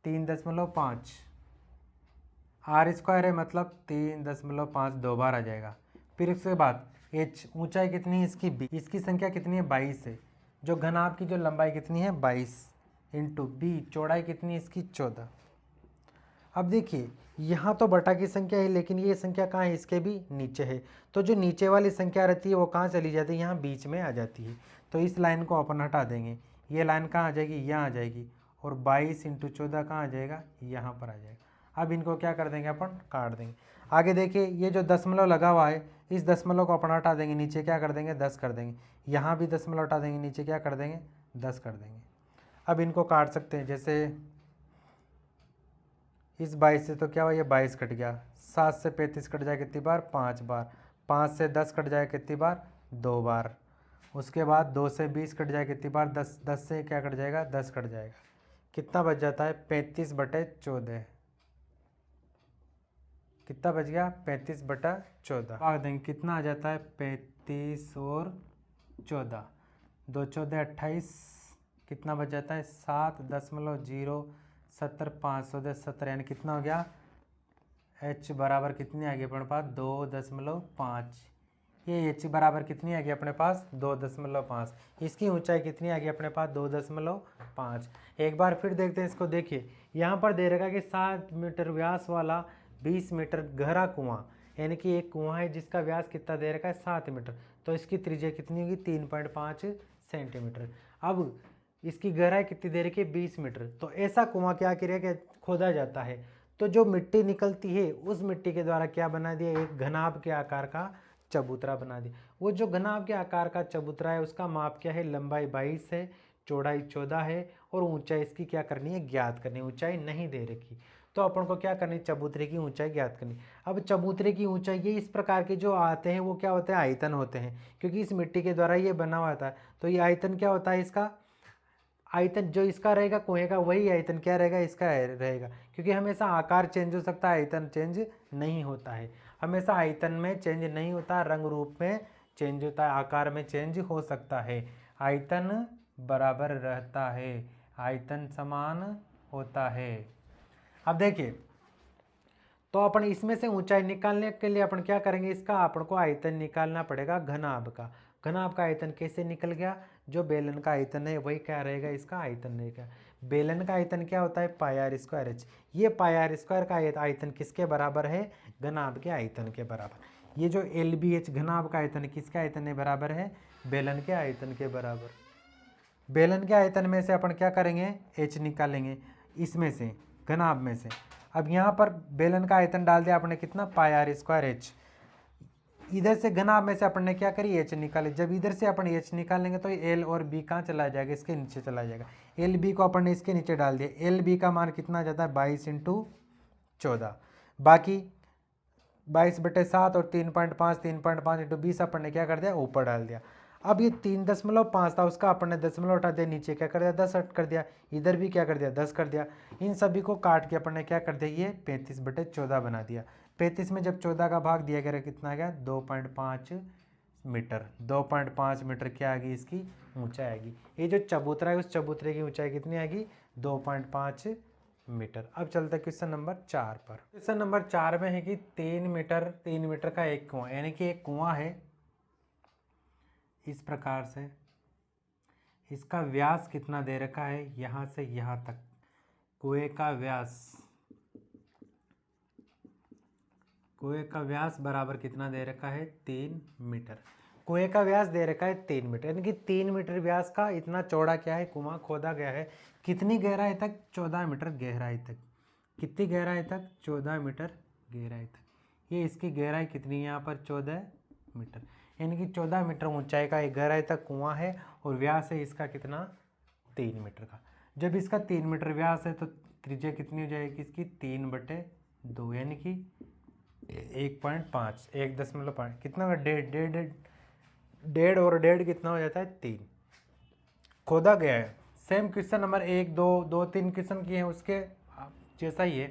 3.5। आर स्क्वायर है मतलब 3.5 दो बार आ जाएगा। फिर उसके बाद एच, ऊंचाई कितनी है इसकी, बी, इसकी संख्या कितनी है, 22 है। जो घनाभ की जो लंबाई कितनी है, 22 इंटू बी, चौड़ाई कितनी है इसकी, 14। अब देखिए यहाँ तो बटा की संख्या है, लेकिन ये संख्या कहाँ है, इसके भी नीचे है। तो जो नीचे वाली संख्या रहती है वो कहाँ चली जाती है, यहाँ बीच में आ जाती है। तो इस लाइन को अपन हटा देंगे, ये लाइन कहाँ आ जाएगी, यहाँ आ जाएगी। और 22 इंटू 14 कहाँ आ जाएगा, यहाँ पर आ जाएगा। अब इनको क्या कर देंगे अपन, काट देंगे। आगे देखिए ये जो दशमलव लगा हुआ है, इस दशमलव को अपन हटा देंगे, नीचे क्या कर देंगे 10 कर देंगे। यहाँ भी दशमलव हटा देंगे, नीचे क्या कर देंगे 10 कर देंगे। अब इनको काट सकते हैं, जैसे इस 22 से तो क्या हुआ, ये 22 कट गया। 7 से 35 कट जाए कितनी बार, 5 बार। 5 से 10 कट जाए कितनी बार, 2 बार। उसके बाद 2 से 20 कट जाए कितनी बार, 10 से क्या कट जाएगा, 10 कट जाएगा। कितना बच जाता है, 35/14। कितना बच गया, 35/14। भाग देंगे, कितना आ जाता है, 35 और 14, 2 14 28, कितना बच जाता है 7.070, 510 यानी कितना हो गया, h बराबर कितनी आ गई अपने पास 2.5। ये h बराबर कितनी आ गई अपने पास 2.5। इसकी ऊंचाई कितनी आ गई अपने पास 2.5। एक बार फिर देखते हैं इसको। देखिए यहाँ पर दे रखा कि 7 मीटर व्यास वाला 20 मीटर गहरा कुआं, यानी कि एक कुआं है जिसका व्यास कितना दे रखा है 7 मीटर, तो इसकी त्रिज्या कितनी होगी 3.5 सेंटीमीटर। अब इसकी गहराई कितनी दे रखी है 20 मीटर। तो ऐसा कुआं क्या करेगा, खोदा जाता है, तो जो मिट्टी निकलती है उस मिट्टी के द्वारा क्या बना दिया, एक घनाभ के आकार का चबूतरा बना दिया। वो जो घनाभ के आकार का चबूतरा है उसका माप क्या है, लंबाई 22 है, चौड़ाई 14 है और ऊंचाई इसकी क्या करनी है, ज्ञात करनी। ऊंचाई नहीं दे रखी, तो अपन को क्या करनी, चबूतरे की ऊंचाई ज्ञात करनी। अब चबूतरे की ऊंचाई ये इस प्रकार के जो आते हैं वो क्या होते हैं, आयतन होते हैं, क्योंकि इस मिट्टी के द्वारा ये बना हुआ था। तो ये आयतन क्या होता है, इसका आयतन जो इसका रहेगा कुएं का, वही आयतन क्या रहेगा, इसका रहेगा। क्योंकि हमेशा आकार चेंज हो सकता है, आयतन चेंज नहीं होता है। हमेशा आयतन में चेंज नहीं होता, रंग रूप में चेंज होता है, आकार में चेंज हो सकता है। आयतन बराबर रहता है, आयतन समान होता है। अब देखिए, तो अपन इसमें से ऊंचाई निकालने के लिए अपन क्या करेंगे, इसका अपन को आयतन निकालना पड़ेगा घनाभ का। घनाभ का आयतन कैसे निकल गया, जो बेलन का आयतन है वही क्या रहेगा, इसका आयतन रहेगा। बेलन का आयतन क्या होता है, πr²h। ये πr² का आयतन किसके बराबर है, घनाभ के आयतन के बराबर। ये जो LBH घनाभ का आयतन किसके आयतन के बराबर है, बेलन के आयतन के बराबर। बेलन के आयतन में से अपन क्या करेंगे, h निकालेंगे इसमें से, घनाभ में से। अब यहाँ पर बेलन का आयतन डाल दिया आपने, कितना πr²h। इधर से घनाभ में से अपन ने क्या करी, h निकाले। जब इधर से अपन h निकालेंगे तो l और b कहाँ चला जाएगा, इसके नीचे चला जाएगा। LB को अपन ने इसके नीचे डाल दिया। LB का मान कितना जाता है 22 × 14, बाकी 22/7 और 3.5 × 20 अपन ने क्या कर दिया, ऊपर डाल दिया। अब ये 3.5 था, उसका अपन ने दशमलव हटा दिया, नीचे क्या कर दिया 10 कर दिया, इधर भी क्या कर दिया 10 कर दिया। इन सभी को काट के अपन ने क्या कर दिया, ये 35/14 बना दिया। 35 में जब 14 का भाग दिया गया कितना आ गया 2.5 मीटर। 2.5 मीटर क्या आ गई, इसकी ऊंचाई आएगी। ये जो चबूतरा है उस चबूतरे की ऊंचाई कितनी आएगी 2.5 मीटर। अब चलते हैं क्वेश्चन नंबर 4 पर। क्वेश्चन नंबर 4 में है कि 3 मीटर का एक कुआं, यानी कि एक कुआं है इस प्रकार से, इसका व्यास कितना दे रखा है, यहाँ से यहाँ तक कुएं का व्यास बराबर कितना दे रखा है 3 मीटर। कुएं का व्यास दे रखा है 3 मीटर, यानी कि 3 मीटर व्यास का इतना चौड़ा क्या है कुआं खोदा गया है। कितनी गहराई तक, 14 मीटर गहराई तक। कितनी गहराई तक, 14 मीटर गहराई तक। ये इसकी गहराई कितनी है यहाँ पर 14 मीटर, यानी कि 14 मीटर ऊंचाई का एक गहराई तक कुआं है और व्यास है इसका कितना 3 मीटर का। जब इसका 3 मीटर व्यास है तो त्रिज्या कितनी हो जाएगी इसकी 3/2, यानी कि 1.5, 1.5 कितना होगा, डेढ़ और डेढ़ कितना हो जाता है 3 खोदा गया है। सेम क्वेश्चन नंबर 1 2 3 क्वेश्चन किए हैं उसके जैसा ही है।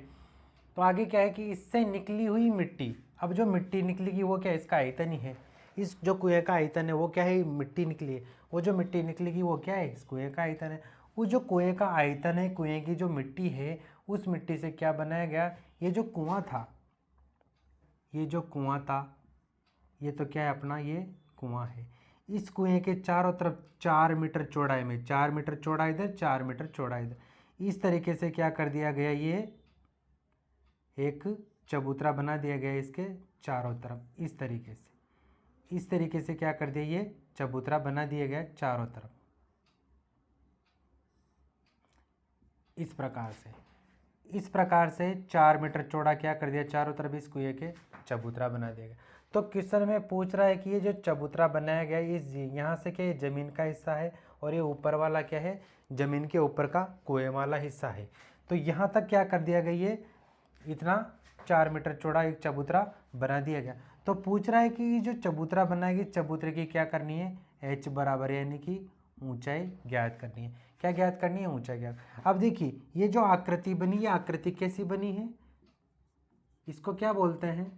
तो आगे क्या है कि इससे निकली हुई मिट्टी, अब जो मिट्टी निकलेगी वो क्या है, इसका आयतन ही है। इस जो कुएं का आयतन है वो क्या है, मिट्टी निकली है, वो जो मिट्टी निकलेगी वो क्या है, इस कुएं का आयतन है। वो जो कुएं का आयतन है, कुएं की जो मिट्टी है उस मिट्टी से क्या बनाया गया, ये जो कुआं था, ये तो क्या है अपना, ये कुआं है। इस कुएं के चारों तरफ 4 मीटर चौड़ाई में, 4 मीटर चौड़ा इधर, 4 मीटर चौड़ा इधर, इस तरीके से क्या कर दिया गया, ये एक चबूतरा बना दिया गया इसके चारों तरफ। इस तरीके से क्या कर दिया, ये चबूतरा बना दिया गया चारों तरफ इस प्रकार से। इस प्रकार से 4 मीटर चौड़ा क्या कर दिया, चारों तरफ इस कुएं के चबूतरा बना देगा। तो क्वेश्चन में पूछ रहा है कि ये जो चबूतरा बनाया गया है इस यहाँ से क्या, ये जमीन का हिस्सा है और ये ऊपर वाला क्या है, जमीन के ऊपर का कुएं वाला हिस्सा है। तो यहाँ तक क्या कर दिया गया, ये इतना 4 मीटर चौड़ा एक चबूतरा बना दिया गया। तो पूछ रहा है कि जो चबूतरा बनाएगी, चबूतरे की क्या करनी है, h बराबर यानी कि ऊंचाई ज्ञात करनी है। क्या ज्ञात करनी है, ऊंचाई ज्ञात। अब देखिए ये जो आकृति बनी, ये आकृति कैसी बनी है, इसको क्या बोलते हैं,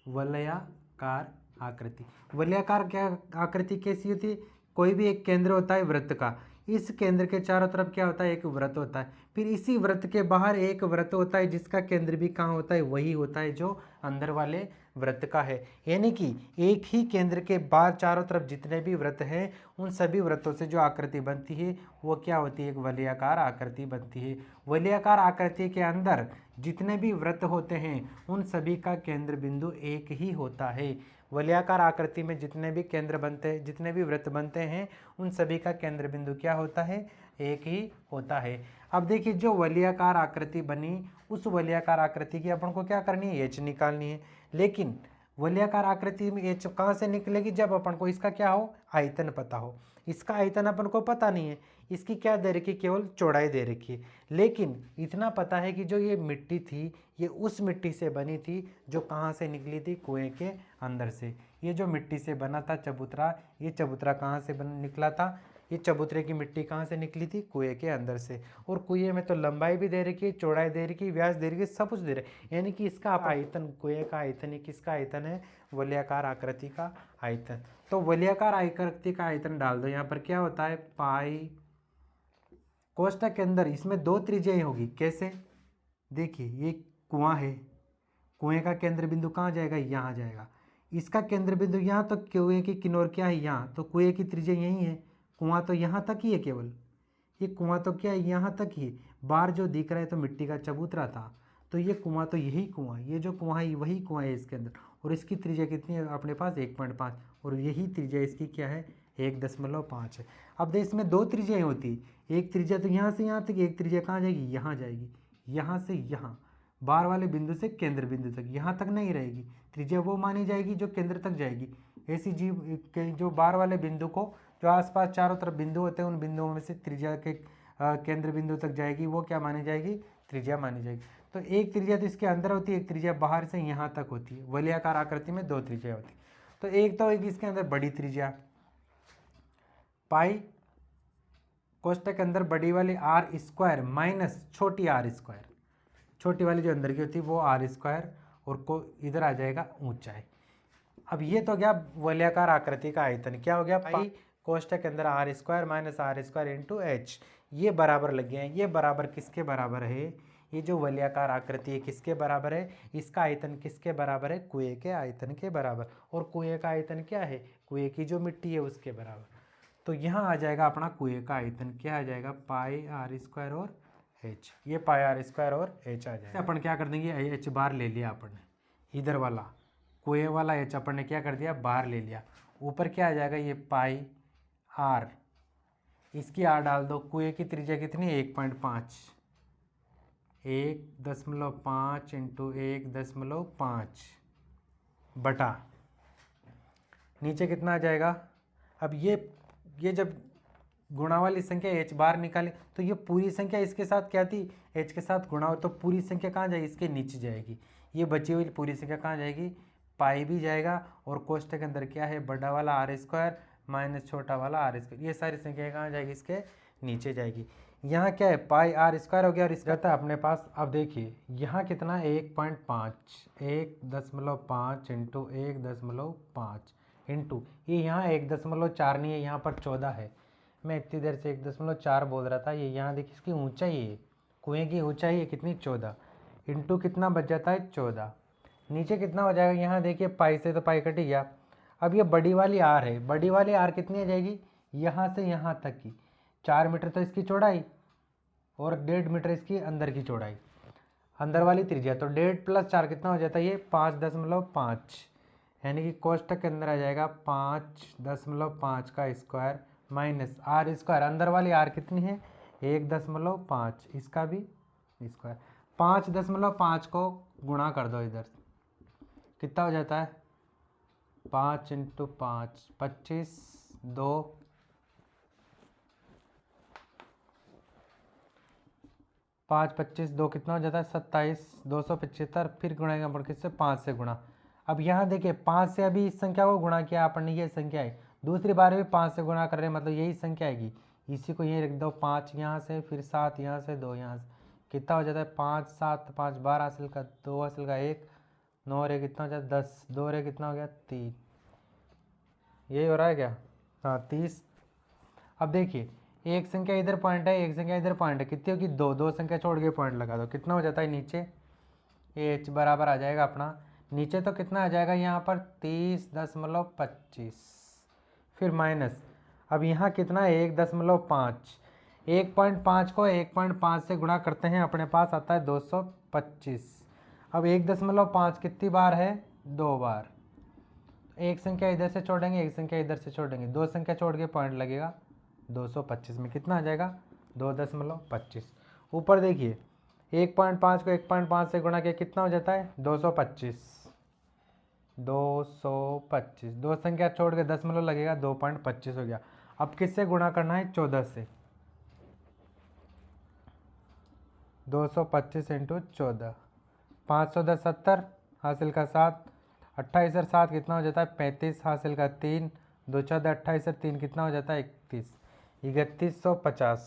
वलयाकार आकृति। वलयाकार क्या आकृति कैसी होती है, कोई भी एक केंद्र होता है वृत्त का, इस केंद्र के चारों तरफ क्या होता है, एक वृत्त होता है, फिर इसी वृत्त के बाहर एक वृत्त होता है जिसका केंद्र भी कहाँ होता है, वही होता है जो अंदर वाले वृत्त का है। यानी कि एक ही केंद्र के बाहर चारों तरफ जितने भी वृत्त हैं उन सभी वृत्तों से जो आकृति बनती है वो क्या होती है, एक वलयाकार आकृति बनती है। वलयाकार आकृति के अंदर जितने भी वृत्त होते हैं उन सभी का केंद्र बिंदु एक ही होता है। वलयाकार आकृति में जितने भी केंद्र बनते हैं, जितने भी वृत्त बनते हैं उन सभी का केंद्र बिंदु क्या होता है, एक ही होता है। अब देखिए जो वलयाकार आकृति बनी, उस वलयाकार आकृति की अपन को क्या करनी है, एच निकालनी है। लेकिन वलयाकार आकृति में एच कहाँ से निकलेगी, जब अपन को इसका क्या हो, आयतन पता हो। इसका आयतन अपन को पता नहीं है, इसकी क्या दे रखी, केवल चौड़ाई दे रखी है। लेकिन इतना पता है कि जो ये मिट्टी थी ये उस मिट्टी से बनी थी जो कहाँ से निकली थी, कुएं के अंदर से। ये जो मिट्टी से बना था चबूतरा, ये चबूतरा कहाँ से निकला था, ये चबूतरे की मिट्टी कहाँ से निकली थी, कुएं के अंदर से। और कुएं में तो लंबाई भी दे रखी है, चौड़ाई दे रखी है, व्यास दे रखी है, सब कुछ दे रहे, यानी कि इसका आयतन, कुएं का आयतन है, किसका आयतन है, वलयाकार आकृति का आयतन। तो वलयाकार आकृति का आयतन डाल दो, यहाँ पर क्या होता है, पाई कोष्ठक के अंदर इसमें दो त्रिज्याएं होगी। कैसे, देखिए ये कुआं है, कुएं का केंद्र बिंदु कहाँ जाएगा, यहाँ जाएगा। इसका केंद्र बिंदु यहाँ, तो कुएं की किनार क्या है, यहाँ, तो कुएं की त्रिज्या यही है। कुआं तो यहाँ तक ही है, केवल ये कुआं तो क्या है, यहाँ तक ही। बाहर जो दिख रहा है तो मिट्टी का चबूतरा था, तो ये कुआं तो यही कुआं, ये जो कुआं है वही कुआं है इसके अंदर। और इसकी त्रिज्या कितनी है अपने पास, 1.5, और यही त्रिज्या इसकी क्या है, 1.5 है। अब देख इसमें दो त्रिज्याएं होती, एक त्रिज्या तो यहाँ से यहाँ तक, एक त्रिज्या कहाँ जाएगी, यहाँ जाएगी, यहाँ से यहाँ, बाहर वाले बिंदु से केंद्र बिंदु तक, यहाँ तक नहीं रहेगी। त्रिज्या वो मानी जाएगी जो केंद्र तक जाएगी। ऐसी जीव जो बाहर वाले बिंदु को, जो आसपास चारों तरफ बिंदु होते हैं उन बिंदुओं में से त्रिज्या के केंद्र बिंदु तक जाएगी, वो क्या मानी जाएगी, त्रिज्या मानी जाएगी। तो एक त्रिज्या तो इसके अंदर होती है, एक त्रिज्या बाहर से यहाँ तक होती है। वलयाकार आकृति में दो त्रिज्या होती है। तो एक तो एक इसके अंदर बड़ी त्रिज्या पाई कोष्ठक के अंदर बड़ी वाली आर स्क्वायर माइनस छोटी आर स्क्वायर, छोटी वाली जो अंदर की होती है वो आर स्क्वायर, और को इधर आ जाएगा ऊंचाई। अब ये तो गया वलयाकार आकृति का आयतन, क्या हो गया, पाई कोष्ठक के अंदर r square minus r square into h, ये बराबर लग गया है। ये बराबर किसके बराबर है, ये जो वलयाकार आकृति है किसके बराबर है, इसका आयतन किसके बराबर है, कुएं के आयतन के बराबर। और कुएं का आयतन क्या है, कुएं की जो मिट्टी है उसके बराबर। तो यहाँ आ जाएगा अपना कुएं का आयतन, क्या आ जाएगा, पाई आर स्क्वायर और एच। ये पाई आर स्क्वायर और एच आ जाएगा। अपन क्या कर देंगे, एच बार ले लिया अपन ने, इधर वाला कुएं वाला एच अपन ने क्या कर दिया, बाहर ले लिया। ऊपर क्या आ जाएगा, ये पाई आर, इसकी आर डाल दो। कुएं की त्रिज्या कितनी, 1.5, 1.5 इंटू 1.5 बटा नीचे कितना आ जाएगा। अब ये जब गुणा वाली संख्या एच बार निकाले तो ये पूरी संख्या इसके साथ क्या थी, एच के साथ गुणा हो, तो पूरी संख्या कहाँ जाएगी, इसके नीचे जाएगी। ये बची हुई पूरी संख्या कहाँ जाएगी, पाई भी जाएगा, और कोष्ठक के अंदर क्या है, बड़ा वाला आर स्क्वायर माइनस छोटा वाला आर स्क्वायर, ये सारी संख्या कहाँ जाएगी, इसके नीचे जाएगी। यहाँ क्या है, पाई आर स्क्वायर हो गया और इसका रहता है अपने पास। अब देखिए यहाँ कितना, 1.5, 1.5 इंटू 1.5 इंटू ये यहाँ 1.4 नहीं है, यहाँ पर 14 है। मैं इतनी देर से 1.4 बोल रहा था, ये यहाँ देखिए इसकी ऊंचाई है, कुएं की ऊंचाई है कितनी, 14 इंटू कितना बच जाता है, 14। नीचे कितना हो जाएगा, यहाँ देखिए पाई से तो पाई कट ही गया। अब ये बड़ी वाली आर है, बड़ी वाली आर कितनी आ जाएगी, यहाँ से यहाँ तक की 4 मीटर तो इसकी चौड़ाई, और 1.5 मीटर इसकी अंदर की चौड़ाई, अंदर वाली त्रिज्या। तो 1.5 + 4 कितना हो जाता है, ये 5.5, यानी कि कोष्ठक के अंदर आ जाएगा 5.5 का स्क्वायर माइनस आर स्क्वायर, अंदर वाली आर कितनी है, 1.5, इसका भी स्क्वायर। 5.5 को गुणा कर दो इधर, कितना हो जाता है 5 × 5 25, 2 5 25 2 कितना हो जाता है 27, 275, फिर गुणाएंगे अपन किससे 5 से गुणा। अब यहाँ देखिए 5 से अभी इस संख्या को गुणा किया अपन ने, ये संख्या है, दूसरी बार भी 5 से गुणा कर रहे हैं, मतलब यही संख्या आएगी। इसी को यहीं रख दो, 5 यहाँ से, फिर 7 यहाँ से, 2 यहाँ से, कितना हो जाता है 5 7 5 12 हासिल का 2 हासिल का 1, 9 रे कितना हो जाता है 10, 2 रे कितना हो गया 3, यही हो रहा है क्या, हाँ 30। अब देखिए एक संख्या इधर पॉइंट है, एक संख्या इधर पॉइंट है, कितनी होगी 2, 2 संख्या छोड़ के पॉइंट लगा दो, कितना हो जाता है नीचे h बराबर आ जाएगा अपना, नीचे तो कितना आ जाएगा यहाँ पर 30.25, फिर माइनस, अब यहाँ कितना है 1.5, 1.5 को 1.5 से गुणा करते हैं, अपने पास आता है 225। अब 1.5 कितनी बार है 2 बार, एक संख्या इधर से छोड़ेंगे, एक संख्या इधर से छोड़ेंगे, 2 संख्या छोड़ के पॉइंट लगेगा 225 में, कितना आ जाएगा 2.25। ऊपर देखिए 1.5 को 1.5 से गुणा किया, कितना हो जाता है 225, 225, 2 संख्या छोड़ के 10 लगेगा 2.25 हो गया। अब किससे गुणा करना है 14 से, 225 × 14, 510 70 हासिल का 7, 28 और 7 कितना हो जाता है 35 हासिल का 3, 2 14 28 और 3 कितना हो जाता है 31, 3150।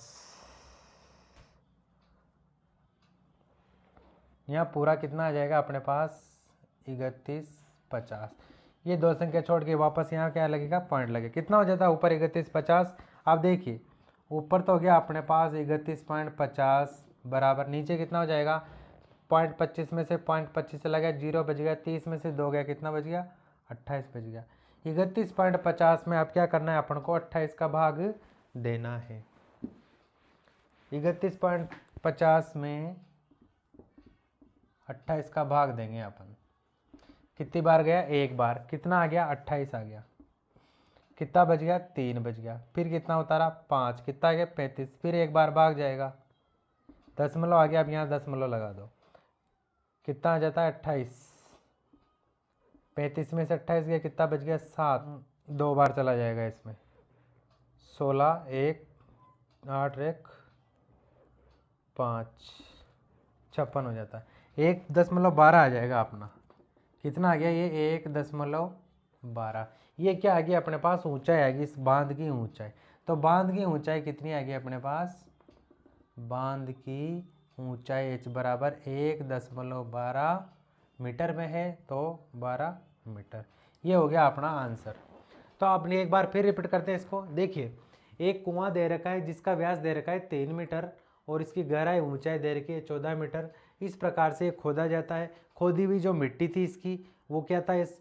यहाँ पूरा कितना आ जाएगा अपने पास 3150। ये 2 संख्या छोड़ के वापस यहाँ क्या लगेगा पॉइंट लगेगा, कितना हो जाता है ऊपर 3150। आप देखिए ऊपर तो हो गया अपने पास 31.50 बराबर, नीचे कितना हो जाएगा 0.25 में से 0.25 चला गया 0 बच गया, 30 में से 2 गया कितना बच गया 28 बच गया। 31.50 में अब क्या करना है अपन को 28 का भाग देना है। 31.50 में 28 का भाग देंगे अपन, कितनी बार गया एक बार, कितना आ गया 28 आ गया, कितना बच गया 3 बच गया, फिर कितना उतारा 5, कितना आ गया 35, फिर एक बार भाग जाएगा, दशमलव आ गया, अब यहाँ दशमलव लगा दो, कितना आ जाता है 28, 35 में से 28 गया कितना बच गया 7, 2 बार चला जाएगा इसमें, 16 1 8 1 5 56 हो जाता है, 1.12 आ जाएगा अपना, कितना आ गया ये 1.12। ये क्या आ गया अपने पास ऊंचाई आ गई इस बांध की ऊंचाई। तो बांध की ऊंचाई कितनी आ गई अपने पास, बांध की ऊंचाई h बराबर 1.12 मीटर में है, तो 12 मीटर। ये हो गया अपना आंसर। तो आपने एक बार फिर रिपीट करते हैं इसको। देखिए एक कुआं दे रखा है जिसका व्यास दे रखा है 3 मीटर और इसकी गहराई ऊंचाई दे रखी है 14 मीटर। इस प्रकार से खोदा जाता है। खोदी हुई जो मिट्टी थी इसकी वो क्या था, इस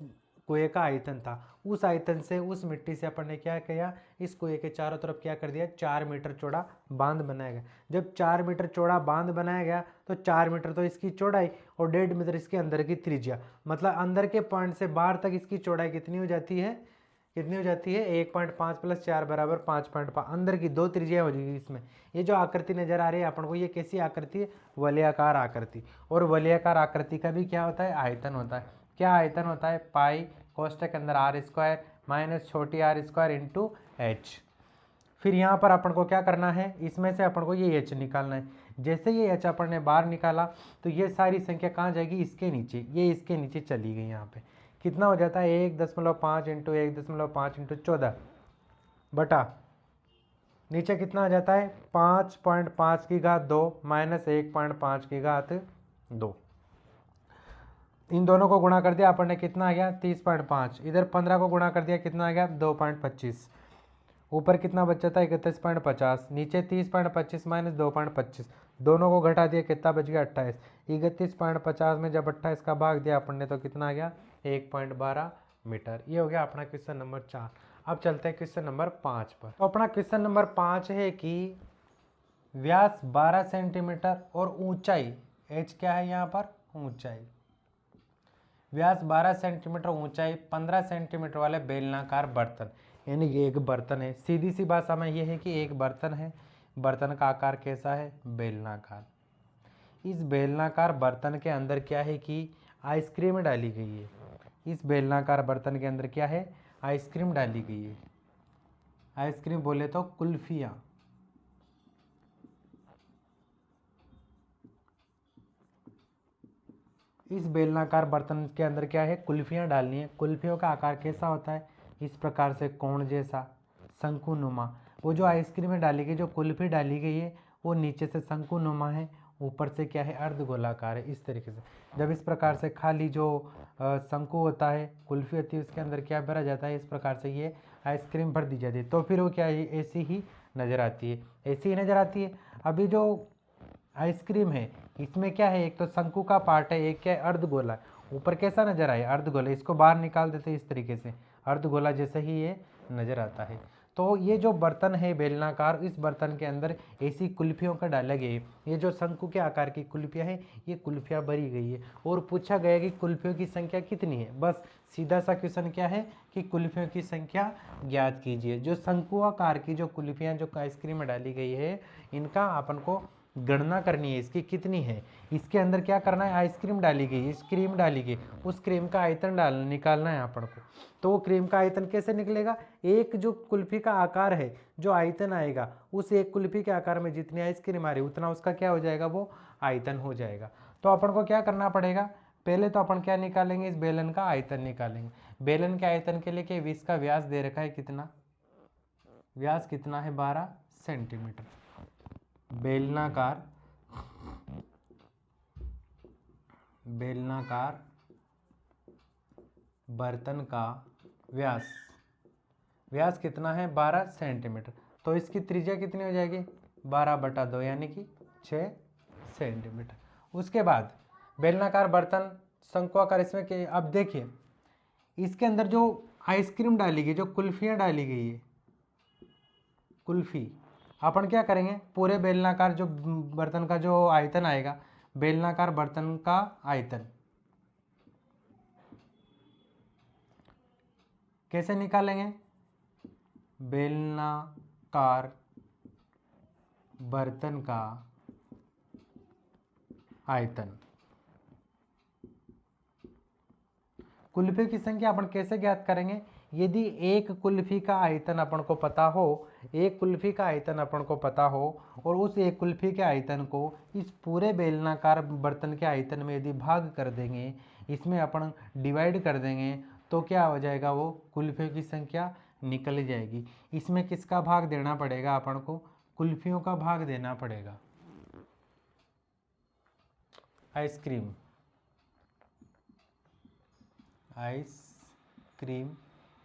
कुएं का आयतन था। उस आयतन से उस मिट्टी से अपन ने क्या किया, इस कुएं के चारों तरफ क्या कर दिया, 4 मीटर चौड़ा बांध बनाया गया। जब 4 मीटर चौड़ा बांध बनाया गया तो 4 मीटर तो इसकी चौड़ाई और 1.5 मीटर इसके अंदर की त्रिज्या, मतलब अंदर के पॉइंट से बाहर तक इसकी चौड़ाई कितनी हो जाती है, कितनी हो जाती है 1.5 + 4 बराबर 5.5। अंदर की 2 त्रिज्या हो जाएगी इसमें। ये जो आकृति नजर आ रही है अपन को, ये कैसी आकृति है, वलयाकार आकृति। और वलयाकार आकृति का भी क्या होता है, आयतन होता है। क्या आयतन होता है, पाई कोष्टक के अंदर r² माइनस छोटी r² इंटू h। फिर यहाँ पर अपन को क्या करना है, इसमें से अपन को ये h निकालना है। जैसे ये h अपन ने बाहर निकाला तो ये सारी संख्या कहाँ जाएगी, इसके नीचे, ये इसके नीचे चली गई। यहाँ पे कितना हो जाता है 1.5 इंटू 1.5 इंटू 14 बटा नीचे कितना आ जाता है 5.5 की घात 2 माइनस 1.5 की घात 2। इन दोनों को गुणा कर दिया अपन ने, कितना आ गया 30.5। इधर 15 को गुणा कर दिया, कितना आ गया 2.25। ऊपर कितना बच जाता है 31.50। नीचे 30.25 माइनस 2.25, दोनों को घटा दिया, कितना बच गया 28। 31.50 में जब 28 का भाग दिया अपन ने तो कितना आ गया 1.12 मीटर। ये हो गया अपना क्वेश्चन नंबर 4। अब चलते हैं क्वेश्चन नंबर 5 पर। तो अपना क्वेश्चन नंबर 5 है कि व्यास 12 सेंटीमीटर और ऊंचाई h क्या है, यहाँ पर ऊंचाई, व्यास 12 सेंटीमीटर ऊंचाई 15 सेंटीमीटर वाले बेलनाकार बर्तन, यानी ये एक बर्तन है। सीधी सी भाषा में ये है कि एक बर्तन है, बर्तन का आकार कैसा है, बेलनाकार। इस बेलनाकार बर्तन के अंदर क्या है कि आइसक्रीम डाली गई है। इस बेलनाकार बर्तन के अंदर क्या है, आइसक्रीम डाली गई है। आइसक्रीम बोले तो कुल्फियाँ। इस बेलनाकार बर्तन के अंदर क्या है, कुल्फियाँ डालनी है। कुल्फियों का आकार कैसा होता है, इस प्रकार से कोण जैसा, शंकुनुमा। वो जो आइसक्रीम में डाली गई, जो कुल्फी डाली गई है, वो नीचे से शंकुनुमा है, ऊपर से क्या है, अर्धगोलाकार है। इस तरीके से जब इस प्रकार से खाली जो शंकु होता है, कुल्फी होती है, उसके अंदर क्या भरा जाता है, इस प्रकार से ये आइसक्रीम भर दी जाती है, तो फिर वो क्या है, ऐसी ही नज़र आती है, ऐसी ही नज़र आती है। अभी जो आइसक्रीम है, इसमें क्या है, एक तो शंकु का पार्ट है, एक क्या है, अर्धगोला। ऊपर कैसा नजर आए, अर्धगोला। इसको बाहर निकाल देते हैं इस तरीके से, अर्धगोला जैसे ही ये नजर आता है। तो ये जो बर्तन है बेलनाकार, इस बर्तन के अंदर ऐसी कुल्फियों का डाला गया है। ये जो शंकु के आकार की कुल्फियाँ हैं, ये कुल्फियाँ भरी गई है और पूछा गया कि कुल्फियों की संख्या कितनी है। बस सीधा सा क्वेश्चन क्या है कि कुल्फियों की संख्या ज्ञात कीजिए। जो शंकु आकार की जो कुल्फियाँ जो आइसक्रीम में डाली गई है, इनका अपन को गणना करनी है, इसकी कितनी है। इसके अंदर क्या करना है, आइसक्रीम डाली गई, इस क्रीम डाली गई, उस क्रीम का आयतन निकालना है अपन को। तो वो क्रीम का आयतन कैसे निकलेगा, एक जो कुल्फी का आकार है, जो आयतन आएगा, उस एक कुल्फी के आकार में जितनी आइसक्रीम आ रही है, उतना उसका क्या हो जाएगा, वो आयतन हो जाएगा। तो अपन को क्या करना पड़ेगा, पहले तो अपन क्या निकालेंगे, इस बेलन का आयतन निकालेंगे। बेलन के आयतन के लिए क्या, इसका व्यास दे रखा है, कितना व्यास कितना है, 12 सेंटीमीटर। बेलनाकार बर्तन का व्यास कितना है, 12 सेंटीमीटर। तो इसकी त्रिज्या कितनी हो जाएगी, 12/2 यानी कि 6 सेंटीमीटर। उसके बाद बेलनाकार बर्तन शंक्वाकार, इसमें के अब देखिए, इसके अंदर जो आइसक्रीम डाली गई, जो कुल्फियाँ डाली गई है, कुल्फी, अपन क्या करेंगे, पूरे बेलनाकार जो बर्तन का जो आयतन आएगा, बेलनाकार बर्तन का आयतन कैसे निकालेंगे, बेलनाकार बर्तन का आयतन। कुल्फी की संख्या अपन कैसे ज्ञात करेंगे, यदि एक कुल्फी का आयतन अपन को पता हो, एक कुल्फी का आयतन अपन को पता हो, और उस एक कुल्फी के आयतन को इस पूरे बेलनाकार बर्तन के आयतन में यदि भाग कर देंगे, इसमें अपन डिवाइड कर देंगे, तो क्या हो जाएगा, वो कुल्फियों की संख्या निकल जाएगी। इसमें किसका भाग देना पड़ेगा अपन को, कुल्फियों का भाग देना पड़ेगा। आइसक्रीम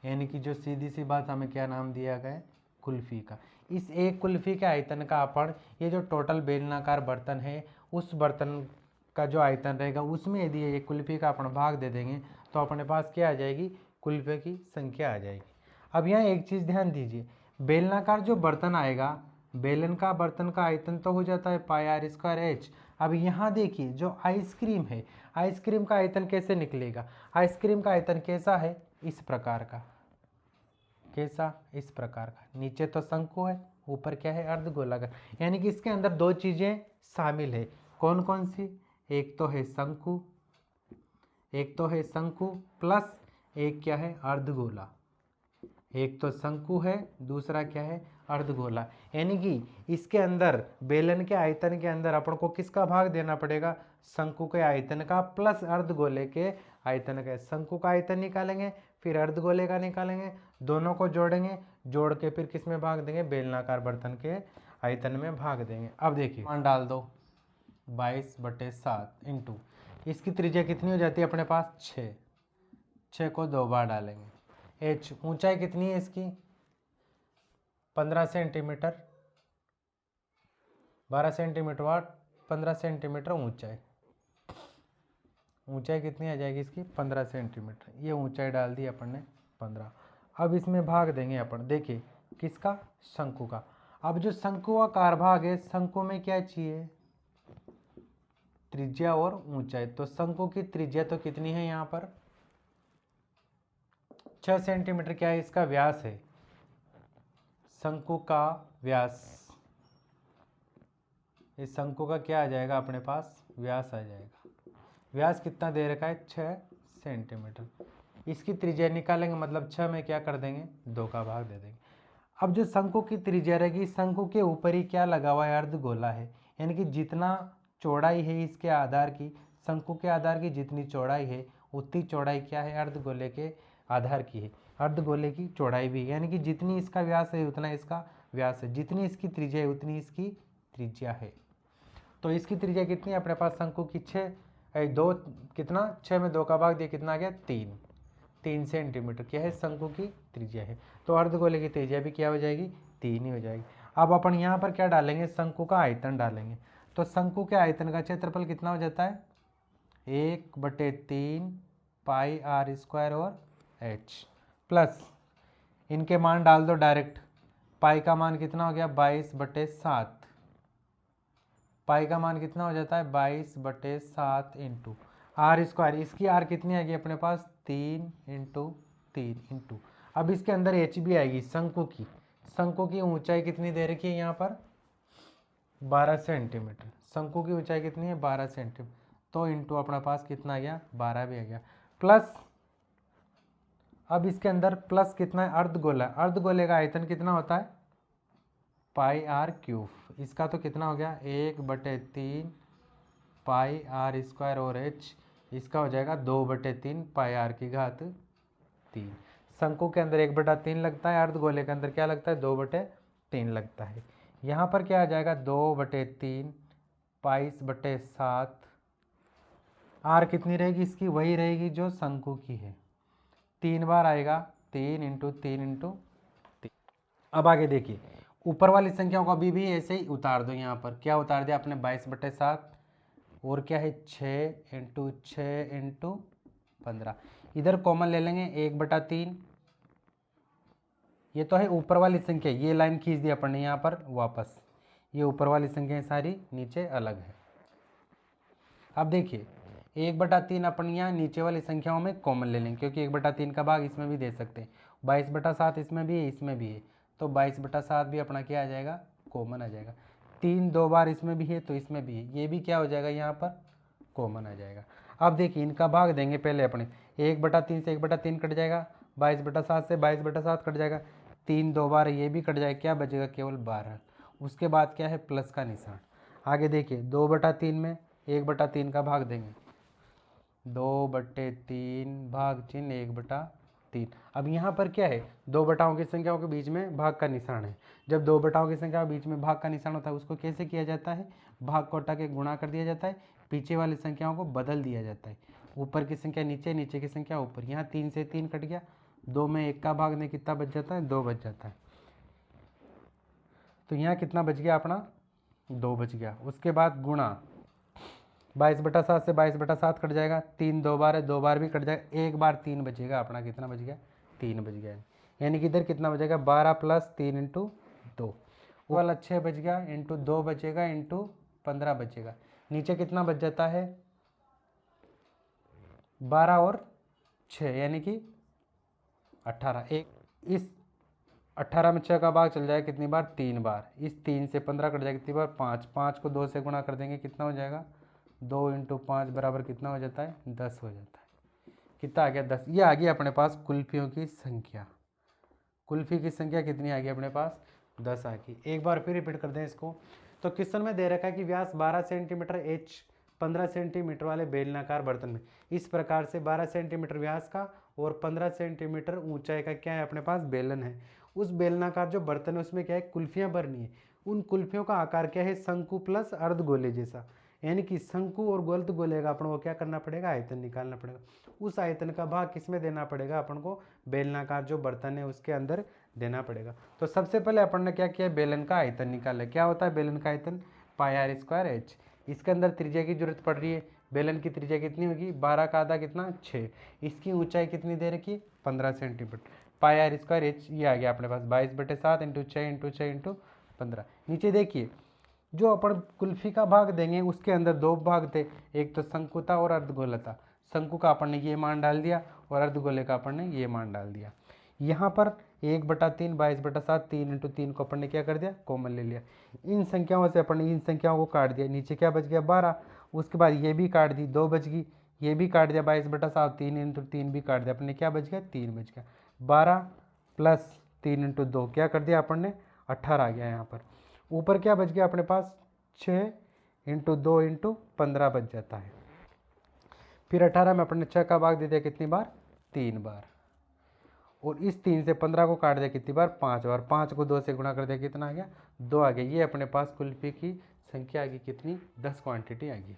यानी कि जो सीधी सी बात, हमें क्या नाम दिया गया है, कुल्फी का। इस एक कुल्फी के आयतन का अपन, ये जो टोटल बेलनाकार बर्तन है, उस बर्तन का जो आयतन रहेगा, उसमें यदि एक कुल्फी का अपन भाग दे देंगे, तो अपने पास क्या आ जाएगी, कुल्फी की संख्या आ जाएगी। अब यहाँ एक चीज़ ध्यान दीजिए, बेलनाकार जो बर्तन आएगा, बेलन का बर्तन का आयतन तो हो जाता है πr²h। अब यहाँ देखिए, जो आइसक्रीम है, आइसक्रीम का आयतन कैसे निकलेगा, आइसक्रीम का आयतन कैसा है, इस प्रकार का, कैसा, इस प्रकार का। नीचे तो शंकु है, ऊपर क्या है, अर्धगोलाकार। यानी कि इसके अंदर दो चीज़ें शामिल है, कौन कौन सी, एक तो है शंकु प्लस एक क्या है, अर्धगोला। एक तो शंकु है, दूसरा क्या है, अर्धगोला। यानी कि इसके अंदर बेलन के आयतन के अंदर अपन को किसका भाग देना पड़ेगा, शंकु के आयतन का प्लस अर्धगोले के आयतन का। शंकु का आयतन निकालेंगे, फिर अर्धगोले का निकालेंगे, दोनों को जोड़ेंगे, जोड़ के फिर किस में भाग देंगे, बेलनाकार बर्तन के आयतन में भाग देंगे। अब देखिए, मान डाल दो, 22/7 इंटू, इसकी त्रिज्या कितनी हो जाती है अपने पास, 6 को 2 बार डालेंगे। h, ऊंचाई कितनी है इसकी, 15 सेंटीमीटर, 12 सेंटीमीटर वाट, 15 सेंटीमीटर ऊंचाई। ऊंचाई कितनी आ जाएगी इसकी, 15 सेंटीमीटर। ये ऊंचाई डाल दी अपन ने 15। अब इसमें भाग देंगे अपन, देखिए किसका, शंकु का। अब जो शंकु का कारभाग है, शंकु में क्या चाहिए, त्रिज्या और ऊंचाई। तो शंकु की त्रिज्या तो कितनी है यहाँ पर, 6 सेंटीमीटर क्या है, इसका व्यास है, शंकु का व्यास। इस शंकु का क्या आ जाएगा अपने पास, व्यास आ जाएगा। व्यास कितना दे रखा है 6 सेंटीमीटर। इसकी त्रिज्या निकालेंगे, मतलब 6 में क्या कर देंगे 2 का भाग दे देंगे। अब जो शंकु की त्रिज्या रहेगी, शंकु के ऊपर ही क्या लगा हुआ है अर्धगोला है, यानी कि जितना चौड़ाई है इसके आधार की, शंकु के आधार की जितनी चौड़ाई है उतनी चौड़ाई क्या है अर्धगोले के आधार की है। अर्धगोले की चौड़ाई भी, यानी कि जितनी इसका व्यास है उतना इसका व्यास है, जितनी इसकी त्रिज्या है उतनी इसकी त्रिज्या है। तो इसकी त्रिज्या कितनी है अपने पास शंकु की 6, 2 कितना 6 में 2 का भाग दिया कितना आ गया 3 सेंटीमीटर क्या है शंकु की त्रिज्या है। तो अर्धगोले की त्रिज्या भी क्या हो जाएगी 3 ही हो जाएगी। अब अपन यहाँ पर क्या डालेंगे, शंकु का आयतन डालेंगे। तो शंकु के आयतन का क्षेत्रफल कितना हो जाता है 1/3 पाई आर स्क्वायर और एच, प्लस इनके मान डाल दो डायरेक्ट। पाई का मान कितना हो गया 22/7, पाई का मान कितना हो जाता है 22/7 इंटू आर स्क्वायर, इसकी आर कितनी आएगी अपने पास 3 इंटू 3 इंटू, अब इसके अंदर एच भी आएगी शंकु की। शंकु की ऊंचाई कितनी दे रखी है यहाँ पर 12 सेंटीमीटर, शंकु की ऊंचाई कितनी है 12 सेंटीमीटर, तो इंटू अपने पास कितना आ गया 12 भी आ गया, प्लस अब इसके अंदर प्लस कितना है अर्धगोला, अर्धगोले का आयतन कितना होता है पाई आर क्यूब, इसका तो कितना हो गया 1/3 पाई आर स्क्वायर और एच, इसका हो जाएगा 2/3 पाई आर की घात 3। शंकु के अंदर 1/3 लगता है, अर्धगोले के अंदर क्या लगता है 2/3 लगता है। यहाँ पर क्या आ जाएगा 2/3 22/7, आर कितनी रहेगी इसकी वही रहेगी जो शंकु की है, 3 बार आएगा 3 इंटू 3 इंटू 3। अब आगे देखिए ऊपर वाली संख्याओं को अभी भी ऐसे ही उतार दो, यहाँ पर क्या उतार दिया आपने 22/7 और क्या है 6 इंटू 6 इंटू 15, इधर कॉमन ले लेंगे 1/3, ये तो है ऊपर वाली संख्या, ये लाइन खींच दी अपन ने यहाँ पर वापस, ये ऊपर वाली संख्याएं सारी नीचे अलग है। अब देखिए 1/3 अपन यहाँ नीचे वाली संख्याओं में कॉमन ले लेंगे, क्योंकि 1/3 का भाग इसमें भी दे सकते हैं, 22/7 इसमें भी है इसमें भी है, तो 22/7 भी अपना क्या आ जाएगा कॉमन आ जाएगा, 3 2 बार इसमें भी है तो इसमें भी है, ये भी क्या हो जाएगा यहाँ पर कॉमन आ जाएगा। अब देखिए इनका भाग देंगे पहले अपने, 1/3 से 1/3 कट जाएगा, 22/7 से 22/7 कट जाएगा, 3 2 बार ये भी कट जाएगा, क्या बचेगा केवल 12। उसके बाद क्या है प्लस का निशान। आगे देखिए 2/3 में 1/3 का भाग देंगे, 2/3 भाग चिन्ह 1/3। अब यहाँ पर क्या है दो बटाओं की संख्याओं के बीच में भाग का निशान है, जब दो बटाओं की संख्या के बीच में भाग का निशान होता है उसको कैसे किया जाता है, भाग को हटा के गुणा कर दिया जाता है, पीछे वाली संख्याओं को बदल दिया जाता है, ऊपर की संख्या नीचे नीचे की संख्या ऊपर। यहाँ 3 से 3 कट गया, 2 में 1 का भाग ने कितना बच जाता है 2 बच जाता है, तो यहाँ कितना बच गया अपना 2 बच गया। उसके बाद गुणा 22/7 से 22/7 कट जाएगा, 3 2 बार है 2 बार भी कट जाएगा, एक बार 3 बचेगा अपना, कितना बच गया 3 बच गया, यानी कि इधर कितना बचेगा 12 + 3 इंटू 2, वो वाला 6 बच गया इंटू 2 बचेगा इंटू 15 बचेगा, नीचे कितना बच जाता है 12 और 6 यानी कि 18, एक इस 18 में 6 का भाग चल जाएगा कितनी बार 3 बार, इस 3 से 15 कट जाएगा कितनी बार 5, 5 को 2 से गुणा कर देंगे कितना हो जाएगा 2 इंटू 5 बराबर कितना हो जाता है 10 हो जाता है, कितना आ गया 10। ये आ गई अपने पास कुल्फियों की संख्या, कुल्फी की संख्या कितनी आ गई अपने पास 10 आ गई। एक बार फिर रिपीट कर दें इसको, तो क्वेश्चन में दे रखा है कि व्यास 12 सेंटीमीटर एच 15 सेंटीमीटर वाले बेलनाकार बर्तन में, इस प्रकार से 12 सेंटीमीटर व्यास का और 15 सेंटीमीटर ऊंचाई का क्या है अपने पास बेलन है, उस बेलनाकार जो बर्तन है उसमें क्या है कुल्फियाँ भरनी है, उन कुल्फियों का आकार क्या है शंकु प्लस अर्धगोले जैसा, यानी कि शंकु और गोल गोले का अपन को क्या करना पड़ेगा आयतन निकालना पड़ेगा, उस आयतन का भाग किसमें देना पड़ेगा अपन को बेलनाकार जो बर्तन है उसके अंदर देना पड़ेगा। तो सबसे पहले अपन ने क्या किया बेलन का आयतन निकाला, क्या होता है बेलन का आयतन पाई आर स्क्वायर एच, इसके अंदर त्रिज्या की जरूरत पड़ रही है, बेलन की त्रिज्या कितनी होगी 12 का आधा कितना 6, इसकी ऊंचाई कितनी दे रखी 15 centimetre, pi r square h ये आ गया अपने पास 22/7 इंटू 6 इंटू 6 इंटू 15। नीचे देखिए जो अपन कुल्फी का भाग देंगे उसके अंदर दो भाग थे, एक तो शंकु था और अर्धगोला था, शंकु का अपन ने ये मान डाल दिया और अर्धगोले का अपन ने ये मान डाल दिया। यहाँ पर 1/3 22/7 3 इंटू 3 को अपन ने क्या कर दिया कॉमन ले लिया, इन संख्याओं से अपन ने इन संख्याओं को काट दिया, नीचे क्या बच गया 12, उसके बाद ये भी काट दी, 2 बच गई, ये भी काट दिया 22/7, 3 इंटू 3 भी काट दिया अपने, क्या बच गया 3 बच गया। 12 प्लस 3 इंटू 2 क्या कर दिया अपन ने 18 आ गया यहाँ पर। ऊपर क्या बच गया अपने पास 6 इंटू 2 इंटू 15 बच जाता है। फिर 18 में अपन ने 6 का भाग दे दिया कितनी बार 3 बार, और इस 3 से 15 को काट दिया कितनी बार 5 बार, 5 को 2 से गुणा कर दिया कितना आ गया 2 आ गया। ये अपने पास कुल्फी की संख्या आ गई कितनी 10 क्वांटिटी आ गई।